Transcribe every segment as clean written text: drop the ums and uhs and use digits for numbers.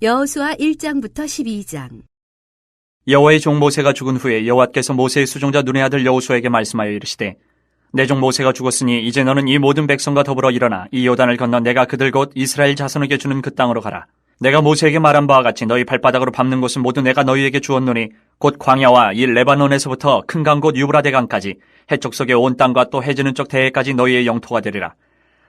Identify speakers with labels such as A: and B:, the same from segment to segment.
A: 여호수아 1장부터 12장.
B: 여호와의 종 모세가 죽은 후에 여호와께서 모세의 수종자 눈의 아들 여호수아에게 말씀하여 이르시되 내 종 모세가 죽었으니 이제 너는 이 모든 백성과 더불어 일어나 이 요단을 건너 내가 그들 곧 이스라엘 자손에게 주는 그 땅으로 가라. 내가 모세에게 말한 바와 같이 너희 발바닥으로 밟는 곳은 모두 내가 너희에게 주었노니 곧 광야와 이 레바논에서부터 큰 강 곧 유브라데 강까지 해쪽 속의 온 땅과 또 해지는 쪽 대해까지 너희의 영토가 되리라.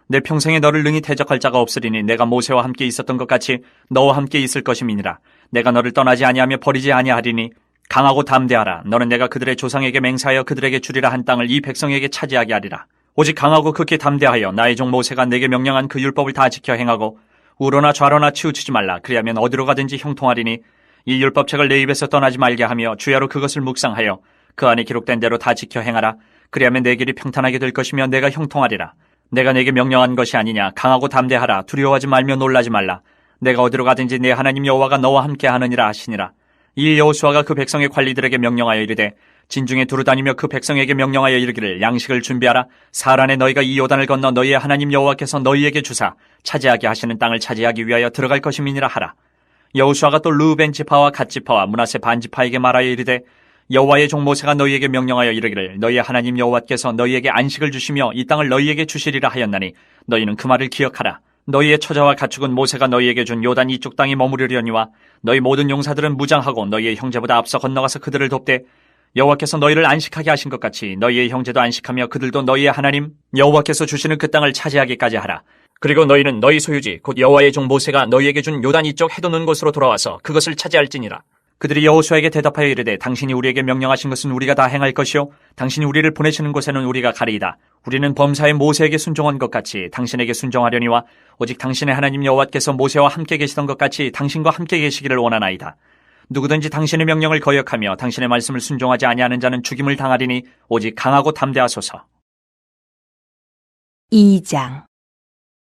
B: 내 평생에 너를 능히 대적할 자가 없으리니 내가 모세와 함께 있었던 것 같이 너와 함께 있을 것임이니라. 내가 너를 떠나지 아니하며 버리지 아니하리니 강하고 담대하라. 너는 내가 그들의 조상에게 맹세하여 그들에게 주리라 한 땅을 이 백성에게 차지하게 하리라. 오직 강하고 극히 담대하여 나의 종 모세가 내게 명령한 그 율법을 다 지켜 행하고 우로나 좌로나 치우치지 말라. 그리하면 어디로 가든지 형통하리니 이 율법책을 내 입에서 떠나지 말게 하며 주야로 그것을 묵상하여 그 안에 기록된 대로 다 지켜 행하라. 그리하면 내 길이 평탄하게 될 것이며 내가 형통하리라. 내가 내게 명령한 것이 아니냐. 강하고 담대하라. 두려워하지 말며 놀라지 말라. 내가 어디로 가든지 내 하나님 여호와가 너와 함께 하느니라 하시니라. 이 여호수아가 그 백성의 관리들에게 명령하여 이르되 진중에 두루다니며 그 백성에게 명령하여 이르기를 양식을 준비하라. 사흘 안에 너희가 이 요단을 건너 너희의 하나님 여호와께서 너희에게 주사 차지하게 하시는 땅을 차지하기 위하여 들어갈 것임이니라 하라. 여호수아가 또 르우벤 지파와 갓 지파와 므낫세 반 지파에게 말하여 이르되 여호와의 종 모세가 너희에게 명령하여 이르기를 너희의 하나님 여호와께서 너희에게 안식을 주시며 이 땅을 너희에게 주시리라 하였나니 너희는 그 말을 기억하라. 너희의 처자와 가축은 모세가 너희에게 준 요단 이쪽 땅에 머무르려니와 너희 모든 용사들은 무장하고 너희의 형제보다 앞서 건너가서 그들을 돕되 여호와께서 너희를 안식하게 하신 것 같이 너희의 형제도 안식하며 그들도 너희의 하나님 여호와께서 주시는 그 땅을 차지하기까지 하라. 그리고 너희는 너희 소유지 곧 여호와의 종 모세가 너희에게 준 요단 이쪽 해돋는 곳으로 돌아와서 그것을 차지할지니라. 그들이 여호수아에게 대답하여 이르되 당신이 우리에게 명령하신 것은 우리가 다 행할 것이요 당신이 우리를 보내시는 곳에는 우리가 가리이다. 우리는 범사에 모세에게 순종한 것 같이 당신에게 순종하려니와 오직 당신의 하나님 여호와께서 모세와 함께 계시던 것 같이 당신과 함께 계시기를 원하나이다. 누구든지 당신의 명령을 거역하며 당신의 말씀을 순종하지 아니하는 자는 죽임을 당하리니 오직 강하고 담대하소서.
C: 2장.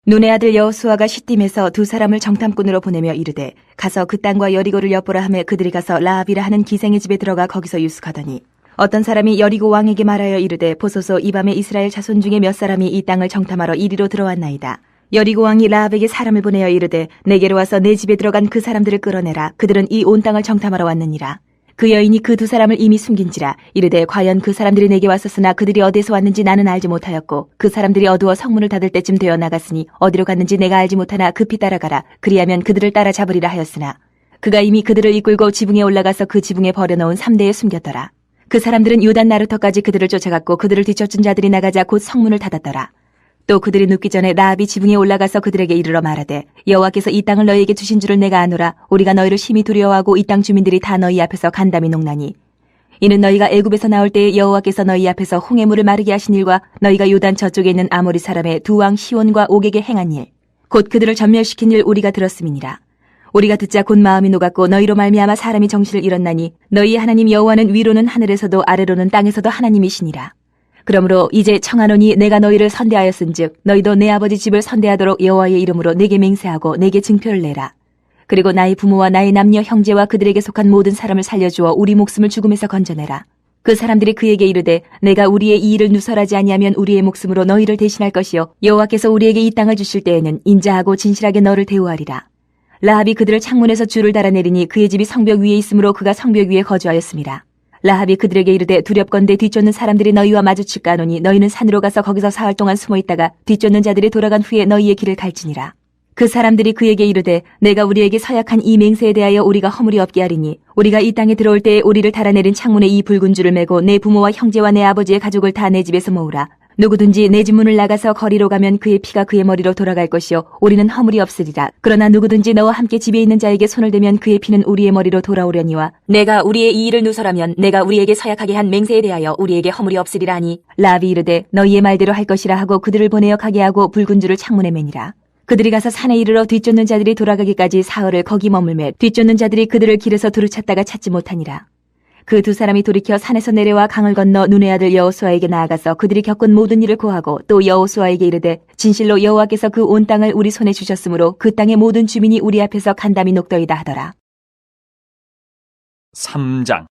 C: 눈의 아들 여호수아가 시딤에서 두 사람을 정탐꾼으로 보내며 이르되 가서 그 땅과 여리고를 엿보라 하며 그들이 가서 라합이라 하는 기생의 집에 들어가 거기서 유숙하더니 어떤 사람이 여리고 왕에게 말하여 이르되 보소서 이 밤에 이스라엘 자손 중에 몇 사람이 이 땅을 정탐하러 이리로 들어왔나이다. 여리고 왕이 라합에게 사람을 보내어 이르되 내게로 와서 내 집에 들어간 그 사람들을 끌어내라. 그들은 이 온 땅을 정탐하러 왔느니라. 그 여인이 그 두 사람을 이미 숨긴지라. 이르되 과연 그 사람들이 내게 왔었으나 그들이 어디서 왔는지 나는 알지 못하였고 그 사람들이 어두워 성문을 닫을 때쯤 되어 나갔으니 어디로 갔는지 내가 알지 못하나 급히 따라가라. 그리하면 그들을 따라잡으리라 하였으나 그가 이미 그들을 이끌고 지붕에 올라가서 그 지붕에 버려놓은 3대에 숨겼더라. 그 사람들은 요단 나루터까지 그들을 쫓아갔고 그들을 뒤쫓은 자들이 나가자 곧 성문을 닫았더라. 또 그들이 눕기 전에 라합이 지붕에 올라가서 그들에게 이르러 말하되 여호와께서 이 땅을 너희에게 주신 줄을 내가 아노라. 우리가 너희를 심히 두려워하고 이 땅 주민들이 다 너희 앞에서 간담이 녹나니 이는 너희가 애굽에서 나올 때에 여호와께서 너희 앞에서 홍해물을 마르게 하신 일과 너희가 요단 저쪽에 있는 아모리 사람의 두 왕 시온과 옥에게 행한 일 곧 그들을 전멸시킨 일 우리가 들었음이니라. 우리가 듣자 곧 마음이 녹았고 너희로 말미암아 사람이 정신을 잃었나니 너희 하나님 여호와는 위로는 하늘에서도 아래로는 땅에서도 하나님이시니라. 그러므로 이제 청하노니 내가 너희를 선대하였은즉 너희도 내 아버지 집을 선대하도록 여호와의 이름으로 내게 맹세하고 내게 증표를 내라. 그리고 나의 부모와 나의 남녀 형제와 그들에게 속한 모든 사람을 살려주어 우리 목숨을 죽음에서 건져내라. 그 사람들이 그에게 이르되 내가 우리의 이 일을 누설하지 아니하면 우리의 목숨으로 너희를 대신할 것이요 여호와께서 우리에게 이 땅을 주실 때에는 인자하고 진실하게 너를 대우하리라. 라합이 그들을 창문에서 줄을 달아내리니 그의 집이 성벽 위에 있으므로 그가 성벽 위에 거주하였습니다. 라합이 그들에게 이르되 두렵건대 뒤쫓는 사람들이 너희와 마주칠까 하노니 너희는 산으로 가서 거기서 사흘 동안 숨어 있다가 뒤쫓는 자들이 돌아간 후에 너희의 길을 갈지니라. 그 사람들이 그에게 이르되 내가 우리에게 서약한 이 맹세에 대하여 우리가 허물이 없게 하리니 우리가 이 땅에 들어올 때에 우리를 달아내린 창문에 이 붉은 줄을 매고 내 부모와 형제와 내 아버지의 가족을 다 내 집에서 모으라. 누구든지 내 집 문을 나가서 거리로 가면 그의 피가 그의 머리로 돌아갈 것이요 우리는 허물이 없으리라. 그러나 누구든지 너와 함께 집에 있는 자에게 손을 대면 그의 피는 우리의 머리로 돌아오려니와 내가 우리의 이 일을 누설하면 내가 우리에게 서약하게 한 맹세에 대하여 우리에게 허물이 없으리라 하니 라합이 이르되 너희의 말대로 할 것이라 하고 그들을 보내어 가게 하고 붉은 줄을 창문에 매니라. 그들이 가서 산에 이르러 뒤쫓는 자들이 돌아가기까지 사흘을 거기 머물매 뒤쫓는 자들이 그들을 길에서 두루 찾다가 찾지 못하니라. 그 두 사람이 돌이켜 산에서 내려와 강을 건너 눈의 아들 여호수아에게 나아가서 그들이 겪은 모든 일을 고하고 또 여호수아에게 이르되 진실로 여호와께서 그 온 땅을 우리 손에 주셨으므로 그 땅의 모든 주민이 우리 앞에서 간담이 녹더이다 하더라.
B: 3장.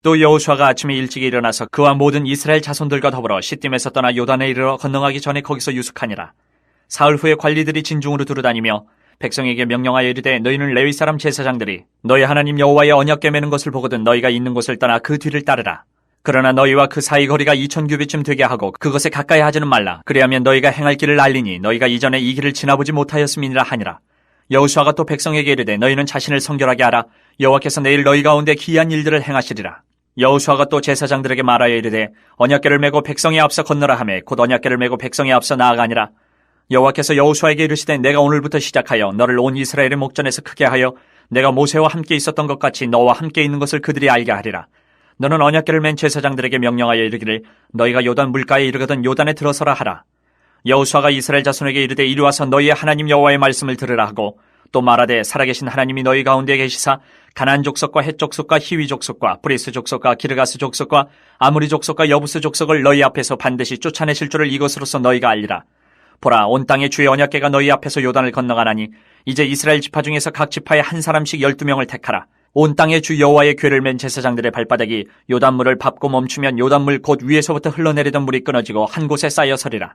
B: 또 여호수아가 아침에 일찍 일어나서 그와 모든 이스라엘 자손들과 더불어 시딤에서 떠나 요단에 이르러 건너가기 전에 거기서 유숙하니라. 사흘 후에 관리들이 진중으로 두루다니며 백성에게 명령하여 이르되 너희는 레위 사람 제사장들이 너희 하나님 여호와의 언약궤 매는 것을 보거든 너희가 있는 곳을 떠나 그 뒤를 따르라. 그러나 너희와 그 사이 거리가 2000규빗쯤 되게 하고 그것에 가까이 하지는 말라. 그리하면 너희가 행할 길을 알리니 너희가 이전에 이 길을 지나보지 못하였음이니라 하니라. 여호수아가 또 백성에게 이르되 너희는 자신을 성결하게 하라. 여호와께서 내일 너희 가운데 기이한 일들을 행하시리라. 여호수아가 또 제사장들에게 말하여 이르되 언약궤를 메고 백성에 앞서 건너라 하매 곧 언약궤를 메고 백성에 앞서 나아가니라. 여호와께서 여호수아에게 이르시되 내가 오늘부터 시작하여 너를 온 이스라엘의 목전에서 크게 하여 내가 모세와 함께 있었던 것 같이 너와 함께 있는 것을 그들이 알게 하리라. 너는 언약궤를 맨 제사장들에게 명령하여 이르기를 너희가 요단 물가에 이르거든 요단에 들어서라 하라. 여호수아가 이스라엘 자손에게 이르되 이리 와서 너희의 하나님 여호와의 말씀을 들으라 하고 또 말하되 살아계신 하나님이 너희 가운데 계시사 가나안 족속과 헷 족속과 히위 족속과 브리스 족속과 기르가스 족속과 아무리 족속과 여부스 족속을 너희 앞에서 반드시 쫓아내실 줄을 이것으로서 너희가 알리라. 보라 온 땅의 주의 언약궤가 너희 앞에서 요단을 건너가나니 이제 이스라엘 지파 중에서 각 지파에 한 사람씩 12명을 택하라. 온 땅의 주 여호와의 궤를 맨 제사장들의 발바닥이 요단물을 밟고 멈추면 요단물 곧 위에서부터 흘러내리던 물이 끊어지고 한 곳에 쌓여 서리라.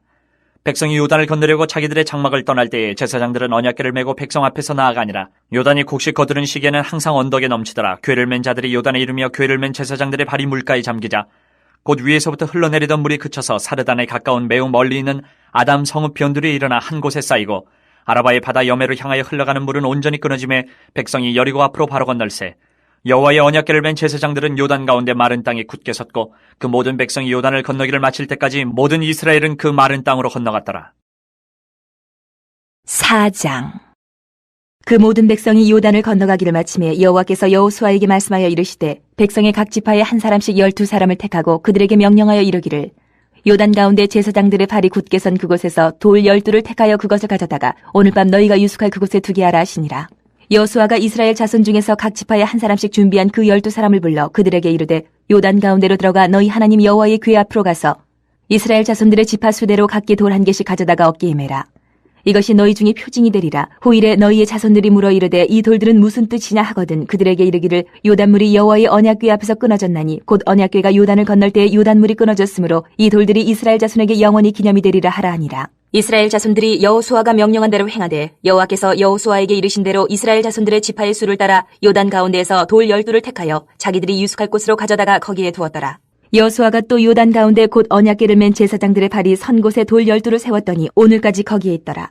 B: 백성이 요단을 건너려고 자기들의 장막을 떠날 때에 제사장들은 언약궤를 메고 백성 앞에서 나아가니라. 요단이 곡식 거두는 시기에는 항상 언덕에 넘치더라. 궤를 맨 자들이 요단에 이르며 궤를 맨 제사장들의 발이 물가에 잠기자 곧 위에서부터 흘러내리던 물이 그쳐서 사르단에 가까운 매우 멀리 있는 아담 성읍 변들이 일어나 한 곳에 쌓이고 아라바의 바다 여매로 향하여 흘러가는 물은 온전히 끊어짐에 백성이 여리고 앞으로 바로 건널세. 여호와의 언약궤를 맨 제사장들은 요단 가운데 마른 땅에 굳게 섰고 그 모든 백성이 요단을 건너기를 마칠 때까지 모든 이스라엘은 그 마른 땅으로 건너갔더라.
C: 4장. 그 모든 백성이 요단을 건너가기를 마침에 여호와께서 여호수아에게 말씀하여 이르시되 백성의 각 지파에 한 사람씩 12사람을 택하고 그들에게 명령하여 이르기를 요단 가운데 제사장들의 발이 굳게 선 그곳에서 돌 12를 택하여 그것을 가져다가 오늘 밤 너희가 유숙할 그곳에 두게 하라 하시니라. 여호수아가 이스라엘 자손 중에서 각 지파에 한 사람씩 준비한 그 12사람을 불러 그들에게 이르되 요단 가운데로 들어가 너희 하나님 여호와의 궤 앞으로 가서 이스라엘 자손들의 지파 수대로 각기 돌 한 개씩 가져다가 어깨에 매라. 이것이 너희 중에 표징이 되리라. 후일에 너희의 자손들이 물어 이르되 이 돌들은 무슨 뜻이냐 하거든 그들에게 이르기를 요단물이 여호와의 언약궤 앞에서 끊어졌나니 곧 언약궤가 요단을 건널 때에 요단물이 끊어졌으므로 이 돌들이 이스라엘 자손에게 영원히 기념이 되리라 하라 하니라. 이스라엘 자손들이 여호수아가 명령한 대로 행하되 여호와께서 여호수아에게 이르신 대로 이스라엘 자손들의 지파의 수를 따라 요단 가운데에서 돌 12를 택하여 자기들이 유숙할 곳으로 가져다가 거기에 두었더라. 여호수아가 또 요단 가운데 곧 언약궤를 맨 제사장들의 발이 선 곳에 돌 12를 세웠더니 오늘까지 거기에 있더라.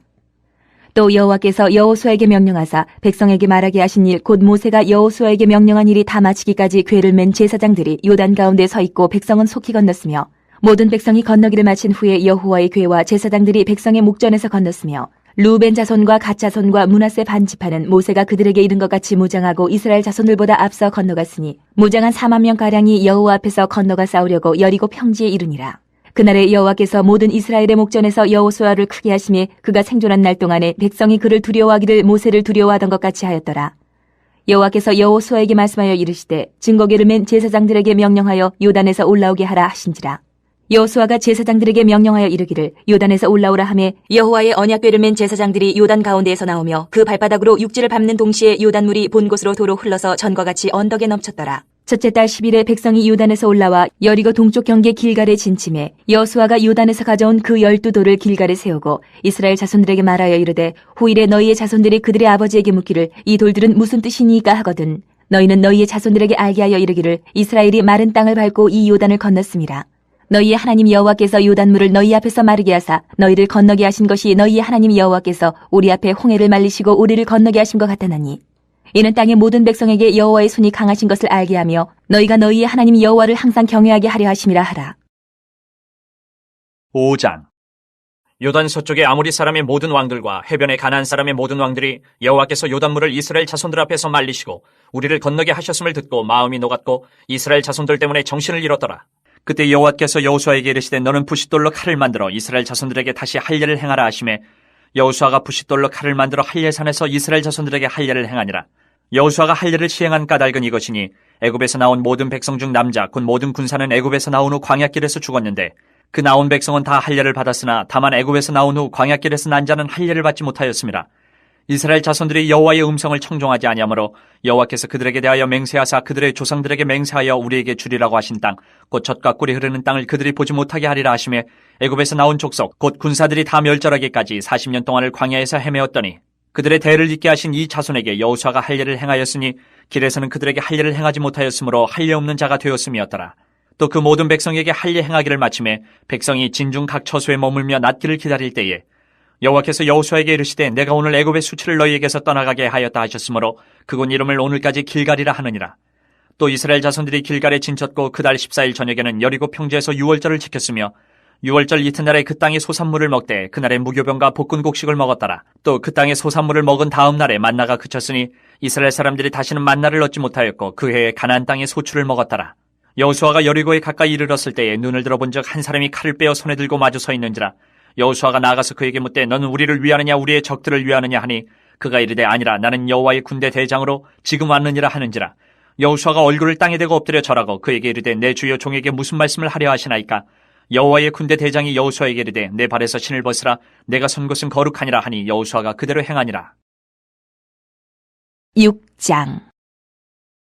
C: 또 여호와께서 여호수아에게 명령하사 백성에게 말하게 하신 일 곧 모세가 여호수아에게 명령한 일이 다 마치기까지 궤를 맨 제사장들이 요단 가운데 서 있고 백성은 속히 건넜으며 모든 백성이 건너기를 마친 후에 여호와의 궤와 제사장들이 백성의 목전에서 건넜으며 루벤 자손과 갓 자손과 므낫세 반 지파는 모세가 그들에게 이른 것 같이 무장하고 이스라엘 자손들보다 앞서 건너갔으니 무장한 4만 명가량이 여호와 앞에서 건너가 싸우려고 여리고 평지에 이르니라. 그날에 여호와께서 모든 이스라엘의 목전에서 여호수아를 크게 하심에 그가 생존한 날 동안에 백성이 그를 두려워하기를 모세를 두려워하던 것 같이 하였더라. 여호와께서 여호수아에게 말씀하여 이르시되 증거궤를 맨 제사장들에게 명령하여 요단에서 올라오게 하라 하신지라. 여호수아가 제사장들에게 명령하여 이르기를 요단에서 올라오라 하매 여호와의 언약궤를 맨 제사장들이 요단 가운데에서 나오며 그 발바닥으로 육지를 밟는 동시에 요단물이 본 곳으로 도로 흘러서 전과 같이 언덕에 넘쳤더라. 첫째 달 10일에 백성이 요단에서 올라와 여리고 동쪽 경계 길갈에 진침해 여호수아가 요단에서 가져온 그 12돌을 길갈에 세우고 이스라엘 자손들에게 말하여 이르되 후일에 너희의 자손들이 그들의 아버지에게 묻기를 이 돌들은 무슨 뜻이니까 하거든 너희는 너희의 자손들에게 알게 하여 이르기를 이스라엘이 마른 땅을 밟고 이 요단을 건넜음이라. 너희의 하나님 여호와께서 요단물을 너희 앞에서 마르게 하사 너희를 건너게 하신 것이 너희의 하나님 여호와께서 우리 앞에 홍해를 말리시고 우리를 건너게 하신 것 같다나니 이는 땅의 모든 백성에게 여호와의 손이 강하신 것을 알게 하며 너희가 너희의 하나님 여호와를 항상 경외하게 하려 하심이라 하라.
B: 5장. 요단 서쪽의 아모리 사람의 모든 왕들과 해변의 가나안 사람의 모든 왕들이 여호와께서 요단물을 이스라엘 자손들 앞에서 말리시고 우리를 건너게 하셨음을 듣고 마음이 녹았고 이스라엘 자손들 때문에 정신을 잃었더라. 그때 여호와께서 여호수아에게 이르시되 너는 부싯돌로 칼을 만들어 이스라엘 자손들에게 다시 할례를 행하라 하시매 여호수아가 부싯돌로 칼을 만들어 할례산에서 이스라엘 자손들에게 할례를 행하니라. 여호수아가 할례를 시행한 까닭은 이것이니 애굽에서 나온 모든 백성 중 남자 곧 모든 군사는 애굽에서 나온 후 광야길에서 죽었는데 그 나온 백성은 다 할례를 받았으나 다만 애굽에서 나온 후 광야길에서 난 자는 할례를 받지 못하였습니다. 이스라엘 자손들이 여호와의 음성을 청종하지 아니하므로 여호와께서 그들에게 대하여 맹세하사 그들의 조상들에게 맹세하여 우리에게 주리라고 하신 땅 곧 젖과 꿀이 흐르는 땅을 그들이 보지 못하게 하리라 하시매 애굽에서 나온 족속 곧 군사들이 다 멸절하기까지 40년 동안을 광야에서 헤매었더니 그들의 대를 잇게 하신 이 자손에게 여호수아가 할 일을 행하였으니 길에서는 그들에게 할 일을 행하지 못하였으므로 할 일 없는 자가 되었음이었더라. 또 그 모든 백성에게 할 일 행하기를 마침에 백성이 진중 각 처소에 머물며 낫기를 기다릴 때에 여호와께서 여호수아에게 이르시되 내가 오늘 애굽의 수치를 너희에게서 떠나가게 하였다 하셨으므로 그곳 이름을 오늘까지 길갈이라 하느니라. 또 이스라엘 자손들이 길갈에 진쳤고 그달 14일 저녁에는 여리고 평지에서 유월절을 지켰으며 유월절 이튿날에 그 땅의 소산물을 먹되 그날에 무교병과 볶은 곡식을 먹었더라. 또 그 땅의 소산물을 먹은 다음 날에 만나가 그쳤으니 이스라엘 사람들이 다시는 만나를 얻지 못하였고 그 해에 가나안 땅의 소출을 먹었더라. 여호수아가 여리고에 가까이 이르렀을 때에 눈을 들어본즉 한 사람이 칼을 빼어 손에 들고 마주 서 있는지라. 여호수아가 나아가서 그에게 묻되 너는 우리를 위하느냐 우리의 적들을 위하느냐 하니 그가 이르되 아니라 나는 여호와의 군대 대장으로 지금 왔느니라 하는지라. 여호수아가 얼굴을 땅에 대고 엎드려 절하고 그에게 이르되 내 주여 종에게 무슨 말씀을 하려 하시나이까. 여호와의 군대 대장이 여호수아에게 이르되 내 발에서 신을 벗으라 내가 선 곳은 거룩하니라 하니 여호수아가 그대로 행하니라.
C: 6장.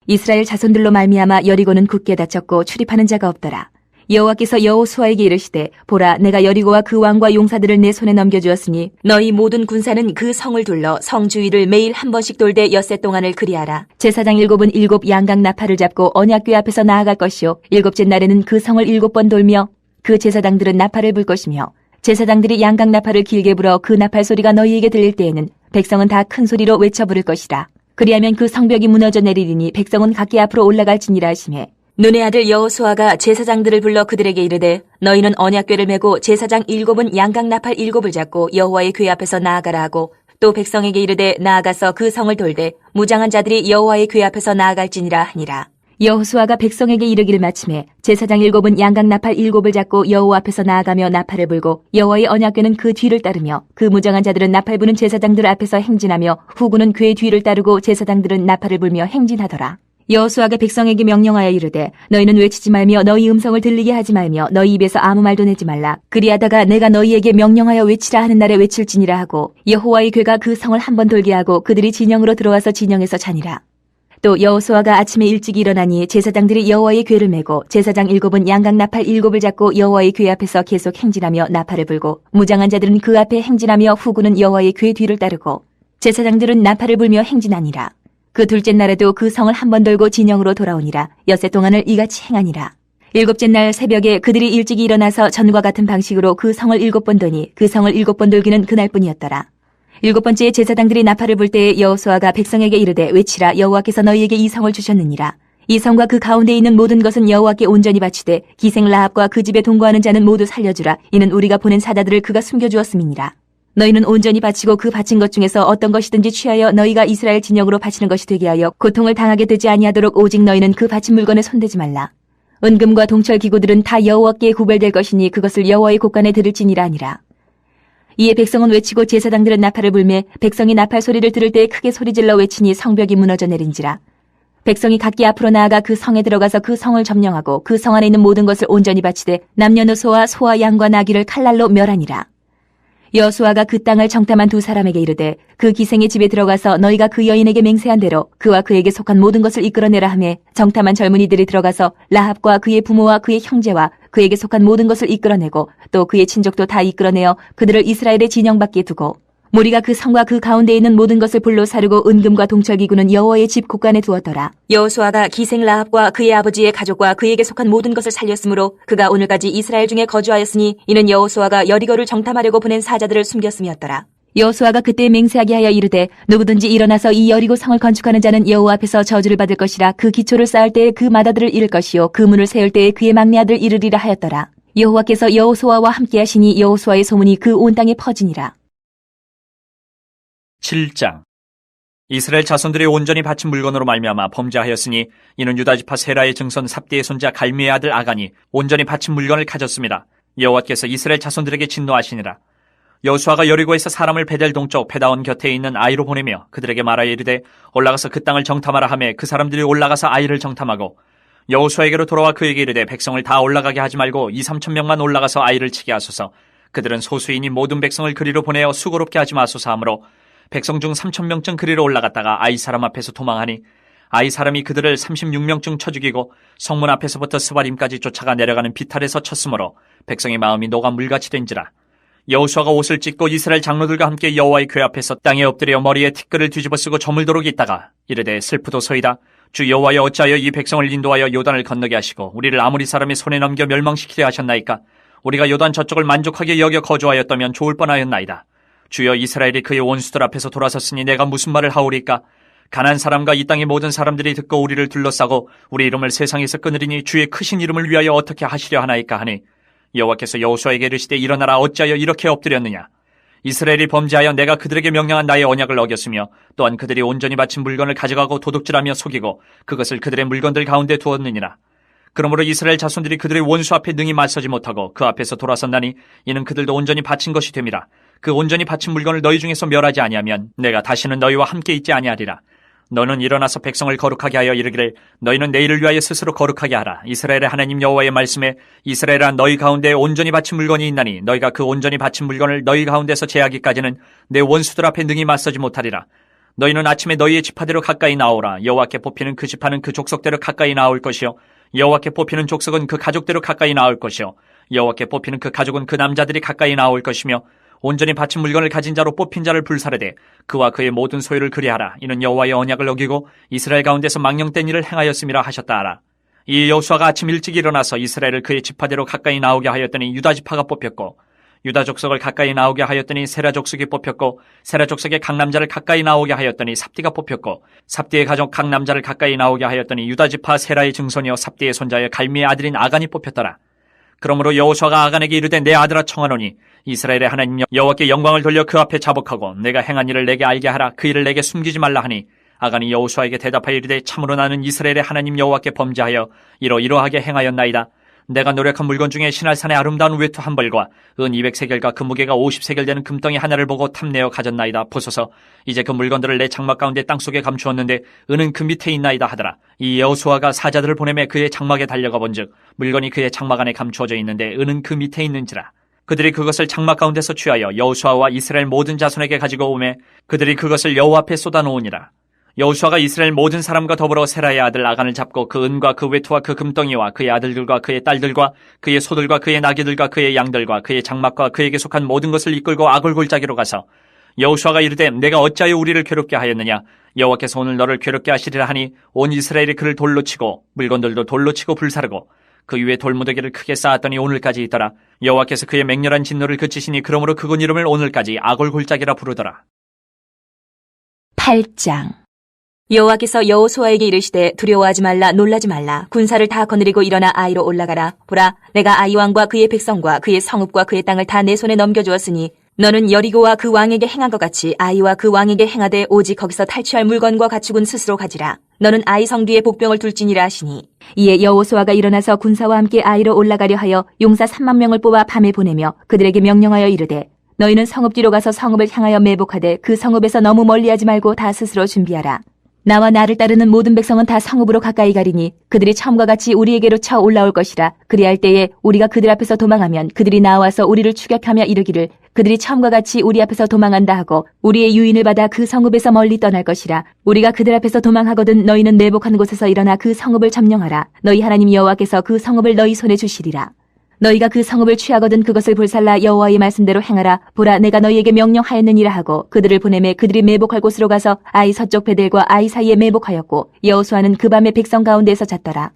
C: 이스라엘 자손들로 말미암아 여리고는 굳게 닫혔고 출입하는 자가 없더라. 여호와께서 여호수아에게 이르시되 보라 내가 여리고와 그 왕과 용사들을 내 손에 넘겨주었으니 너희 모든 군사는 그 성을 둘러 성 주위를 매일 한 번씩 돌되 엿새 동안을 그리하라. 제사장 7은 7 양각 나팔을 잡고 언약궤 앞에서 나아갈 것이요 7째 날에는 그 성을 7번 돌며 그 제사장들은 나팔을 불 것이며 제사장들이 양각 나팔을 길게 불어 그 나팔 소리가 너희에게 들릴 때에는 백성은 다 큰 소리로 외쳐 부를 것이라. 그리하면 그 성벽이 무너져 내리리니 백성은 각기 앞으로 올라갈지니라 하시매 눈의 아들 여호수아가 제사장들을 불러 그들에게 이르되 너희는 언약궤를 메고 제사장 7은 양각 나팔 7을 잡고 여호와의 궤 앞에서 나아가라 하고 또 백성에게 이르되 나아가서 그 성을 돌되 무장한 자들이 여호와의 궤 앞에서 나아갈지니라 하니라. 여호수아가 백성에게 이르기를 마침에 제사장 7은 양각 나팔 7을 잡고 여호와 앞에서 나아가며 나팔을 불고 여호와의 언약궤는 그 뒤를 따르며 그 무장한 자들은 나팔 부는 제사장들 앞에서 행진하며 후군은 궤 뒤를 따르고 제사장들은 나팔을 불며 행진하더라. 여호수아가 백성에게 명령하여 이르되 너희는 외치지 말며 너희 음성을 들리게 하지 말며 너희 입에서 아무 말도 내지 말라. 그리하다가 내가 너희에게 명령하여 외치라 하는 날에 외칠지니라 하고 여호와의 궤가 그 성을 한 번 돌게 하고 그들이 진영으로 들어와서 진영에서 자니라. 또 여호수아가 아침에 일찍 일어나니 제사장들이 여호와의 궤를 메고 제사장 7은 양각 나팔 7을 잡고 여호와의 궤 앞에서 계속 행진하며 나팔을 불고 무장한 자들은 그 앞에 행진하며 후군은 여호와의 궤 뒤를 따르고 제사장들은 나팔을 불며 행진하니라. 그 둘째 날에도 그 성을 한 번 돌고 진영으로 돌아오니라. 엿새 동안을 이같이 행하니라. 7째 날 새벽에 그들이 일찍 일어나서 전과 같은 방식으로 그 성을 7번 도니 그 성을 7번 돌기는 그날뿐이었더라. 7번째에 제사장들이 나팔을 불 때에 여호수아가 백성에게 이르되 외치라 여호와께서 너희에게 이 성을 주셨느니라. 이 성과 그 가운데 있는 모든 것은 여호와께 온전히 바치되 기생 라합과 그 집에 동거하는 자는 모두 살려주라. 이는 우리가 보낸 사자들을 그가 숨겨주었음이니라. 너희는 온전히 바치고 그 바친 것 중에서 어떤 것이든지 취하여 너희가 이스라엘 진영으로 바치는 것이 되게 하여 고통을 당하게 되지 아니하도록 오직 너희는 그 바친 물건에 손대지 말라. 은금과 동철 기구들은 다 여호와께 구별될 것이니 그것을 여호와의 곳간에 들을지니라 하니라. 이에 백성은 외치고 제사장들은 나팔을 불매 백성이 나팔 소리를 들을 때 크게 소리질러 외치니 성벽이 무너져 내린지라. 백성이 각기 앞으로 나아가 그 성에 들어가서 그 성을 점령하고 그 성 안에 있는 모든 것을 온전히 바치되 남녀노소와 소와 양과 나귀를 칼날로 멸하니라. 여호수아가 그 땅을 정탐한 두 사람에게 이르되 그 기생의 집에 들어가서 너희가 그 여인에게 맹세한 대로 그와 그에게 속한 모든 것을 이끌어내라 하매 정탐한 젊은이들이 들어가서 라합과 그의 부모와 그의 형제와 그에게 속한 모든 것을 이끌어내고 또 그의 친족도 다 이끌어내어 그들을 이스라엘의 진영 밖에 두고 무리가 그 성과 그 가운데 있는 모든 것을 불로 사르고 은금과 동철기구는 여호와의 집 곳간에 두었더라. 여호수아가 기생 라합과 그의 아버지의 가족과 그에게 속한 모든 것을 살렸으므로 그가 오늘까지 이스라엘 중에 거주하였으니 이는 여호수아가 여리고를 정탐하려고 보낸 사자들을 숨겼음이었더라. 여호수아가 그때 맹세하게 하여 이르되 누구든지 일어나서 이 여리고 성을 건축하는 자는 여호와 앞에서 저주를 받을 것이라. 그 기초를 쌓을 때에 그 마다들을 잃을 것이요 그 문을 세울 때에 그의 막내 아들 이르리라 하였더라. 여호와께서 여호수아와 함께 하시니 여호수아의 소문이 그 온 땅에 퍼지니라.
B: 7장. 이스라엘 자손들이 온전히 바친 물건으로 말미암아 범죄하였으니 이는 유다지파 세라의 증손 삽디의 손자 갈미의 아들 아간이 온전히 바친 물건을 가졌습니다. 여호와께서 이스라엘 자손들에게 진노하시니라. 여호수아가 여리고에서 사람을 베델 동쪽 베다온 곁에 있는 아이로 보내며 그들에게 말하여 이르되 올라가서 그 땅을 정탐하라 하매 그 사람들이 올라가서 아이를 정탐하고 여호수아에게로 돌아와 그에게 이르되 백성을 다 올라가게 하지 말고 2-3천 명만 올라가서 아이를 치게 하소서. 그들은 소수이니 모든 백성을 그리로 보내어 수고롭게 하지 마소서 하므로 백성 중 3,000명쯤 그리로 올라갔다가 아이 사람 앞에서 도망하니 아이 사람이 그들을 36명쯤 쳐 죽이고 성문 앞에서부터 스바림까지 쫓아가 내려가는 비탈에서 쳤으므로 백성의 마음이 녹아 물같이 된지라. 여호수아가 옷을 찢고 이스라엘 장로들과 함께 여호와의 궤 앞에서 땅에 엎드려 머리에 티끌을 뒤집어 쓰고 저물도록 있다가 이르되 슬프도소이다. 주 여호와여 어찌하여 이 백성을 인도하여 요단을 건너게 하시고 우리를 아무리 사람의 손에 넘겨 멸망시키려 하셨나이까. 우리가 요단 저쪽을 만족하게 여겨 거주하였다면 좋을 뻔하였나이다. 주여 이스라엘이 그의 원수들 앞에서 돌아섰으니 내가 무슨 말을 하오리까. 가난 사람과 이 땅의 모든 사람들이 듣고 우리를 둘러싸고 우리 이름을 세상에서 끊으리니 주의 크신 이름을 위하여 어떻게 하시려 하나이까 하니 여호와께서 여호수아에게 이르시되 일어나라. 어찌하여 이렇게 엎드렸느냐. 이스라엘이 범죄하여 내가 그들에게 명령한 나의 언약을 어겼으며 또한 그들이 온전히 바친 물건을 가져가고 도둑질하며 속이고 그것을 그들의 물건들 가운데 두었느니라. 그러므로 이스라엘 자손들이 그들의 원수 앞에 능히 맞서지 못하고 그 앞에서 돌아섰나니 이는 그들도 온전히 바친 것이 됨이라. 그 온전히 바친 물건을 너희 중에서 멸하지 아니하면 내가 다시는 너희와 함께 있지 아니하리라. 너는 일어나서 백성을 거룩하게 하여 이르기를 너희는 내일을 위하여 스스로 거룩하게 하라. 이스라엘의 하나님 여호와의 말씀에 이스라엘아 너희 가운데 온전히 바친 물건이 있나니 너희가 그 온전히 바친 물건을 너희 가운데서 제하기까지는 내 원수들 앞에 능히 맞서지 못하리라. 너희는 아침에 너희의 지파대로 가까이 나오라. 여호와께 뽑히는 그 지파는 그 족속대로 가까이 나올 것이요 여호와께 뽑히는 족속은 그 가족대로 가까이 나올 것이요 여호와께 뽑히는 그 가족은 그 남자들이 가까이 나올 것이며 온전히 바친 물건을 가진 자로 뽑힌 자를 불사르되 그와 그의 모든 소유를 그리하라. 이는 여호와의 언약을 어기고 이스라엘 가운데서 망령된 일을 행하였음이라 하셨다 하라. 이 여호수아가 아침 일찍 일어나서 이스라엘을 그의 지파대로 가까이 나오게 하였더니 유다 지파가 뽑혔고 유다 족속을 가까이 나오게 하였더니 세라 족속이 뽑혔고 세라 족속의 각 남자를 가까이 나오게 하였더니 삽디가 뽑혔고 삽디의 가족 각 남자를 가까이 나오게 하였더니 유다 지파 세라의 증손이요 삽디의 손자여 갈미의 아들인 아간이 뽑혔더라. 그러므로 여호수아가 아간에게 이르되 내 아들아 청하노니 이스라엘의 하나님 여호와께 영광을 돌려 그 앞에 자복하고 내가 행한 일을 내게 알게 하라. 그 일을 내게 숨기지 말라 하니 아간이 여호수아에게 대답하여 이르되 참으로 나는 이스라엘의 하나님 여호와께 범죄하여 이러이러하게 행하였나이다. 내가 노력한 물건 중에 신할산의 아름다운 외투 한 벌과 은 200세겔과 그 무게가 50세겔 되는 금덩이 하나를 보고 탐내어 가졌나이다. 보소서 이제 그 물건들을 내 장막 가운데 땅속에 감추었는데 은은 그 밑에 있나이다 하더라. 이 여호수아가 사자들을 보내매 그의 장막에 달려가 본즉 물건이 그의 장막 안에 감추어져 있는데 은은 그 밑에 있는지라. 그들이 그것을 장막 가운데서 취하여 여호수아와 이스라엘 모든 자손에게 가지고 오매 그들이 그것을 여호와 앞에 쏟아놓으니라. 여호수아가 이스라엘 모든 사람과 더불어 세라의 아들 아간을 잡고 그 은과 그 외투와 그 금덩이와 그의 아들들과 그의 딸들과 그의 소들과 그의 나귀들과 그의 양들과 그의 장막과 그에게 속한 모든 것을 이끌고 아골골짜기로 가서 여호수아가 이르되 내가 어찌하여 우리를 괴롭게 하였느냐. 여호와께서 오늘 너를 괴롭게 하시리라 하니 온 이스라엘이 그를 돌로 치고 물건들도 돌로 치고 불사르고 그 위에 돌무더기를 크게 쌓았더니 오늘까지 있더라. 여호와께서 그의 맹렬한 진노를 그치시니 그러므로 그곳 이름을 오늘까지 아골골짜기라 부르더라.
C: 8장. 여호와께서 여호수아에게 이르시되 두려워하지 말라 놀라지 말라. 군사를 다 거느리고 일어나 아이로 올라가라. 보라 내가 아이 왕과 그의 백성과 그의 성읍과 그의 땅을 다 내 손에 넘겨주었으니 너는 여리고와 그 왕에게 행한 것 같이 아이와 그 왕에게 행하되 오직 거기서 탈취할 물건과 가축은 스스로 가지라. 너는 아이 성 뒤에 복병을 둘지니라 하시니 이에 여호수아가 일어나서 군사와 함께 아이로 올라가려 하여 용사 3만 명을 뽑아 밤에 보내며 그들에게 명령하여 이르되 너희는 성읍 뒤로 가서 성읍을 향하여 매복하되 그 성읍에서 너무 멀리하지 말고 다 스스로 준비하라. 나와 나를 따르는 모든 백성은 다 성읍으로 가까이 가리니 그들이 처음과 같이 우리에게로 쳐 올라올 것이라. 그리할 때에 우리가 그들 앞에서 도망하면 그들이 나와서 우리를 추격하며 이르기를 그들이 처음과 같이 우리 앞에서 도망한다 하고 우리의 유인을 받아 그 성읍에서 멀리 떠날 것이라. 우리가 그들 앞에서 도망하거든 너희는 매복한 곳에서 일어나 그 성읍을 점령하라. 너희 하나님 여호와께서 그 성읍을 너희 손에 주시리라. 너희가 그 성읍을 취하거든 그것을 불살라 여호와의 말씀대로 행하라. 보라 내가 너희에게 명령하였느니라 하고 그들을 보내매 그들이 매복할 곳으로 가서 아이 서쪽 베델과 아이 사이에 매복하였고 여호수아는 그 밤에 백성 가운데서 잤더라.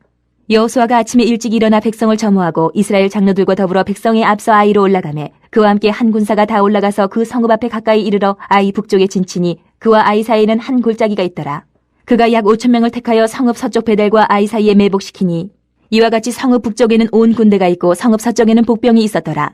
C: 여호수아가 아침에 일찍 일어나 백성을 점호하고 이스라엘 장로들과 더불어 백성에 앞서 아이로 올라가매 그와 함께 한 군사가 다 올라가서 그 성읍 앞에 가까이 이르러 아이 북쪽에 진치니 그와 아이 사이에는 한 골짜기가 있더라. 그가 약 5,000명을 택하여 성읍 서쪽 베델과 아이 사이에 매복시키니 이와 같이 성읍 북쪽에는 온 군대가 있고 성읍 서쪽에는 복병이 있었더라.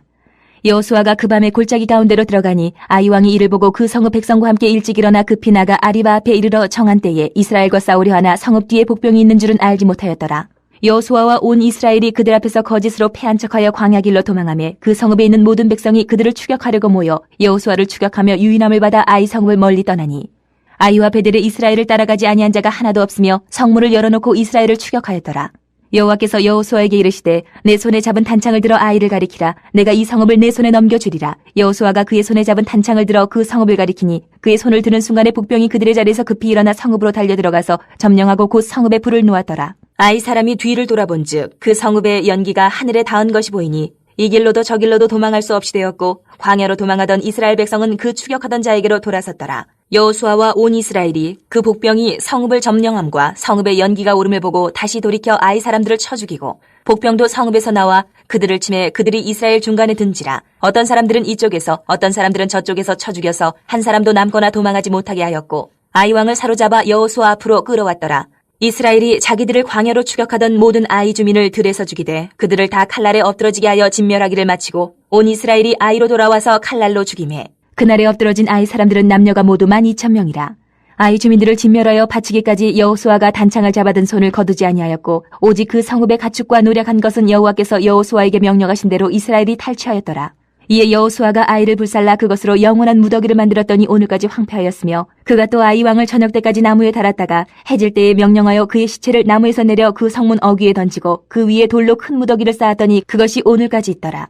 C: 여호수아가 그 밤에 골짜기 가운데로 들어가니 아이 왕이 이를 보고 그 성읍 백성과 함께 일찍 일어나 급히 나가 아리바 앞에 이르러 정한 때에 이스라엘과 싸우려 하나 성읍 뒤에 복병이 있는 줄은 알지 못하였더라. 여호수아와 온 이스라엘이 그들 앞에서 거짓으로 패한 척하여 광야길로 도망하며 그 성읍에 있는 모든 백성이 그들을 추격하려고 모여 여호수아를 추격하며 유인함을 받아 아이 성읍을 멀리 떠나니 아이와 베델에 이스라엘을 따라가지 아니한 자가 하나도 없으며 성문을 열어놓고 이스라엘을 추격하였더라. 여호와께서 여호수아에게 이르시되 내 손에 잡은 단창을 들어 아이를 가리키라. 내가 이 성읍을 내 손에 넘겨주리라. 여호수아가 그의 손에 잡은 단창을 들어 그 성읍을 가리키니 그의 손을 드는 순간에 복병이 그들의 자리에서 급히 일어나 성읍으로 달려들어가서 점령하고 곧 성읍에 불을 놓았더라. 아이 사람이 뒤를 돌아본즉 그 성읍의 연기가 하늘에 닿은 것이 보이니 이 길로도 저 길로도 도망할 수 없이 되었고 광야로 도망하던 이스라엘 백성은 그 추격하던 자에게로 돌아섰더라. 여호수아와 온 이스라엘이 그 복병이 성읍을 점령함과 성읍의 연기가 오름을 보고 다시 돌이켜 아이 사람들을 쳐 죽이고 복병도 성읍에서 나와 그들을 치매 그들이 이스라엘 중간에 든지라. 어떤 사람들은 이쪽에서 어떤 사람들은 저쪽에서 쳐 죽여서 한 사람도 남거나 도망하지 못하게 하였고 아이 왕을 사로잡아 여호수아 앞으로 끌어왔더라. 이스라엘이 자기들을 광야로 추격하던 모든 아이 주민을 들에서 죽이되 그들을 다 칼날에 엎드러지게 하여 진멸하기를 마치고 온 이스라엘이 아이로 돌아와서 칼날로 죽이매 그날에 엎드러진 아이 사람들은 남녀가 모두 12,000명이라. 아이 주민들을 진멸하여 바치기까지 여호수아가 단창을 잡아든 손을 거두지 아니하였고 오직 그 성읍의 가축과 노력한 것은 여호와께서 여호수아에게 명령하신 대로 이스라엘이 탈취하였더라. 이에 여호수아가 아이를 불살라 그것으로 영원한 무더기를 만들었더니 오늘까지 황폐하였으며 그가 또 아이 왕을 저녁 때까지 나무에 달았다가 해질 때에 명령하여 그의 시체를 나무에서 내려 그 성문 어귀에 던지고 그 위에 돌로 큰 무더기를 쌓았더니 그것이 오늘까지 있더라.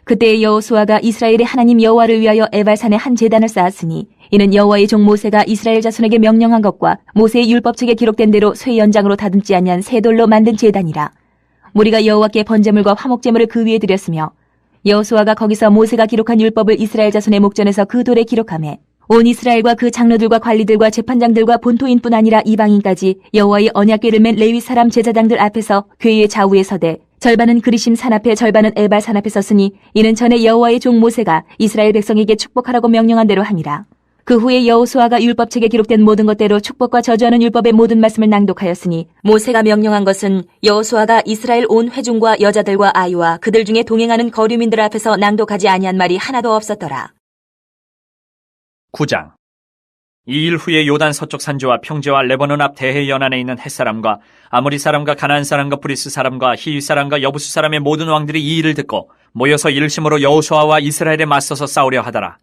C: 그때 여호수아가 이스라엘의 하나님 여호와를 위하여 에발산에 한 제단을 쌓았으니 이는 여호와의 종 모세가 이스라엘 자손에게 명령한 것과 모세의 율법책에 기록된 대로 쇠 연장으로 다듬지 아니한 새 돌로 만든 제단이라. 무리가 여호와께 번제물과 화목제물을 그 위에 드렸으며 여호수아가 거기서 모세가 기록한 율법을 이스라엘 자손의 목전에서 그 돌에 기록하매 온 이스라엘과 그 장로들과 관리들과 재판장들과 본토인뿐 아니라 이방인까지 여호와의 언약궤를 맨 레위 사람 제사장들 앞에서 궤의 좌우에 서되 절반은 그리심 산 앞에 절반은 에발 산 앞에 섰으니 이는 전에 여호와의 종 모세가 이스라엘 백성에게 축복하라고 명령한 대로 함이라. 그 후에 여호수아가 율법책에 기록된 모든 것대로 축복과 저주하는 율법의 모든 말씀을 낭독하였으니 모세가 명령한 것은 여호수아가 이스라엘 온 회중과 여자들과 아이와 그들 중에 동행하는 거류민들 앞에서 낭독하지 아니한 말이 하나도 없었더라.
B: 9장. 이 일 후에 요단 서쪽 산지와 평지와 레바논 앞 대해 연안에 있는 헷사람과 아모리 사람과 가나안 사람과 브리스 사람과 히위 사람과 여부수 사람의 모든 왕들이 이 일을 듣고 모여서 일심으로 여호수아와 이스라엘에 맞서서 싸우려 하더라.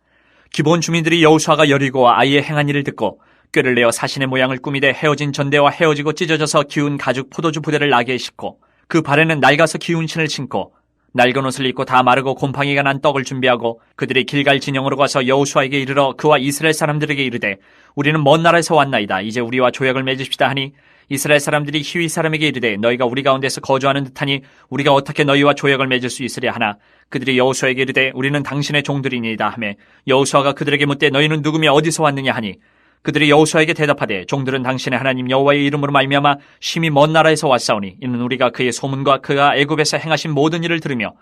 B: 기본 주민들이 여호수아가 여리고와 아이의 행한 일을 듣고 꾀를 내어 사신의 모양을 꾸미되 헤어진 전대와 헤어지고 찢어져서 기운 가죽 포도주 부대를 나게 싣고 그 발에는 낡아서 기운 신을 신고 낡은 옷을 입고 다 마르고 곰팡이가 난 떡을 준비하고 그들이 길갈 진영으로 가서 여호수아에게 이르러 그와 이스라엘 사람들에게 이르되 우리는 먼 나라에서 왔나이다. 이제 우리와 조약을 맺읍시다 하니 이스라엘 사람들이 히위 사람에게 이르되 너희가 우리 가운데서 거주하는 듯하니 우리가 어떻게 너희와 조약을 맺을 수 있으랴 하나 그들이 여호수아에게 이르되 우리는 당신의 종들이니이다 하매 여호수아가 그들에게 묻되 너희는 누구며 어디서 왔느냐 하니 그들이 여호수아에게 대답하되 종들은 당신의 하나님 여호와의 이름으로 말미암아 심히 먼 나라에서 왔사오니 이는 우리가 그의 소문과 그가 애굽에서 행하신 모든 일을 들으며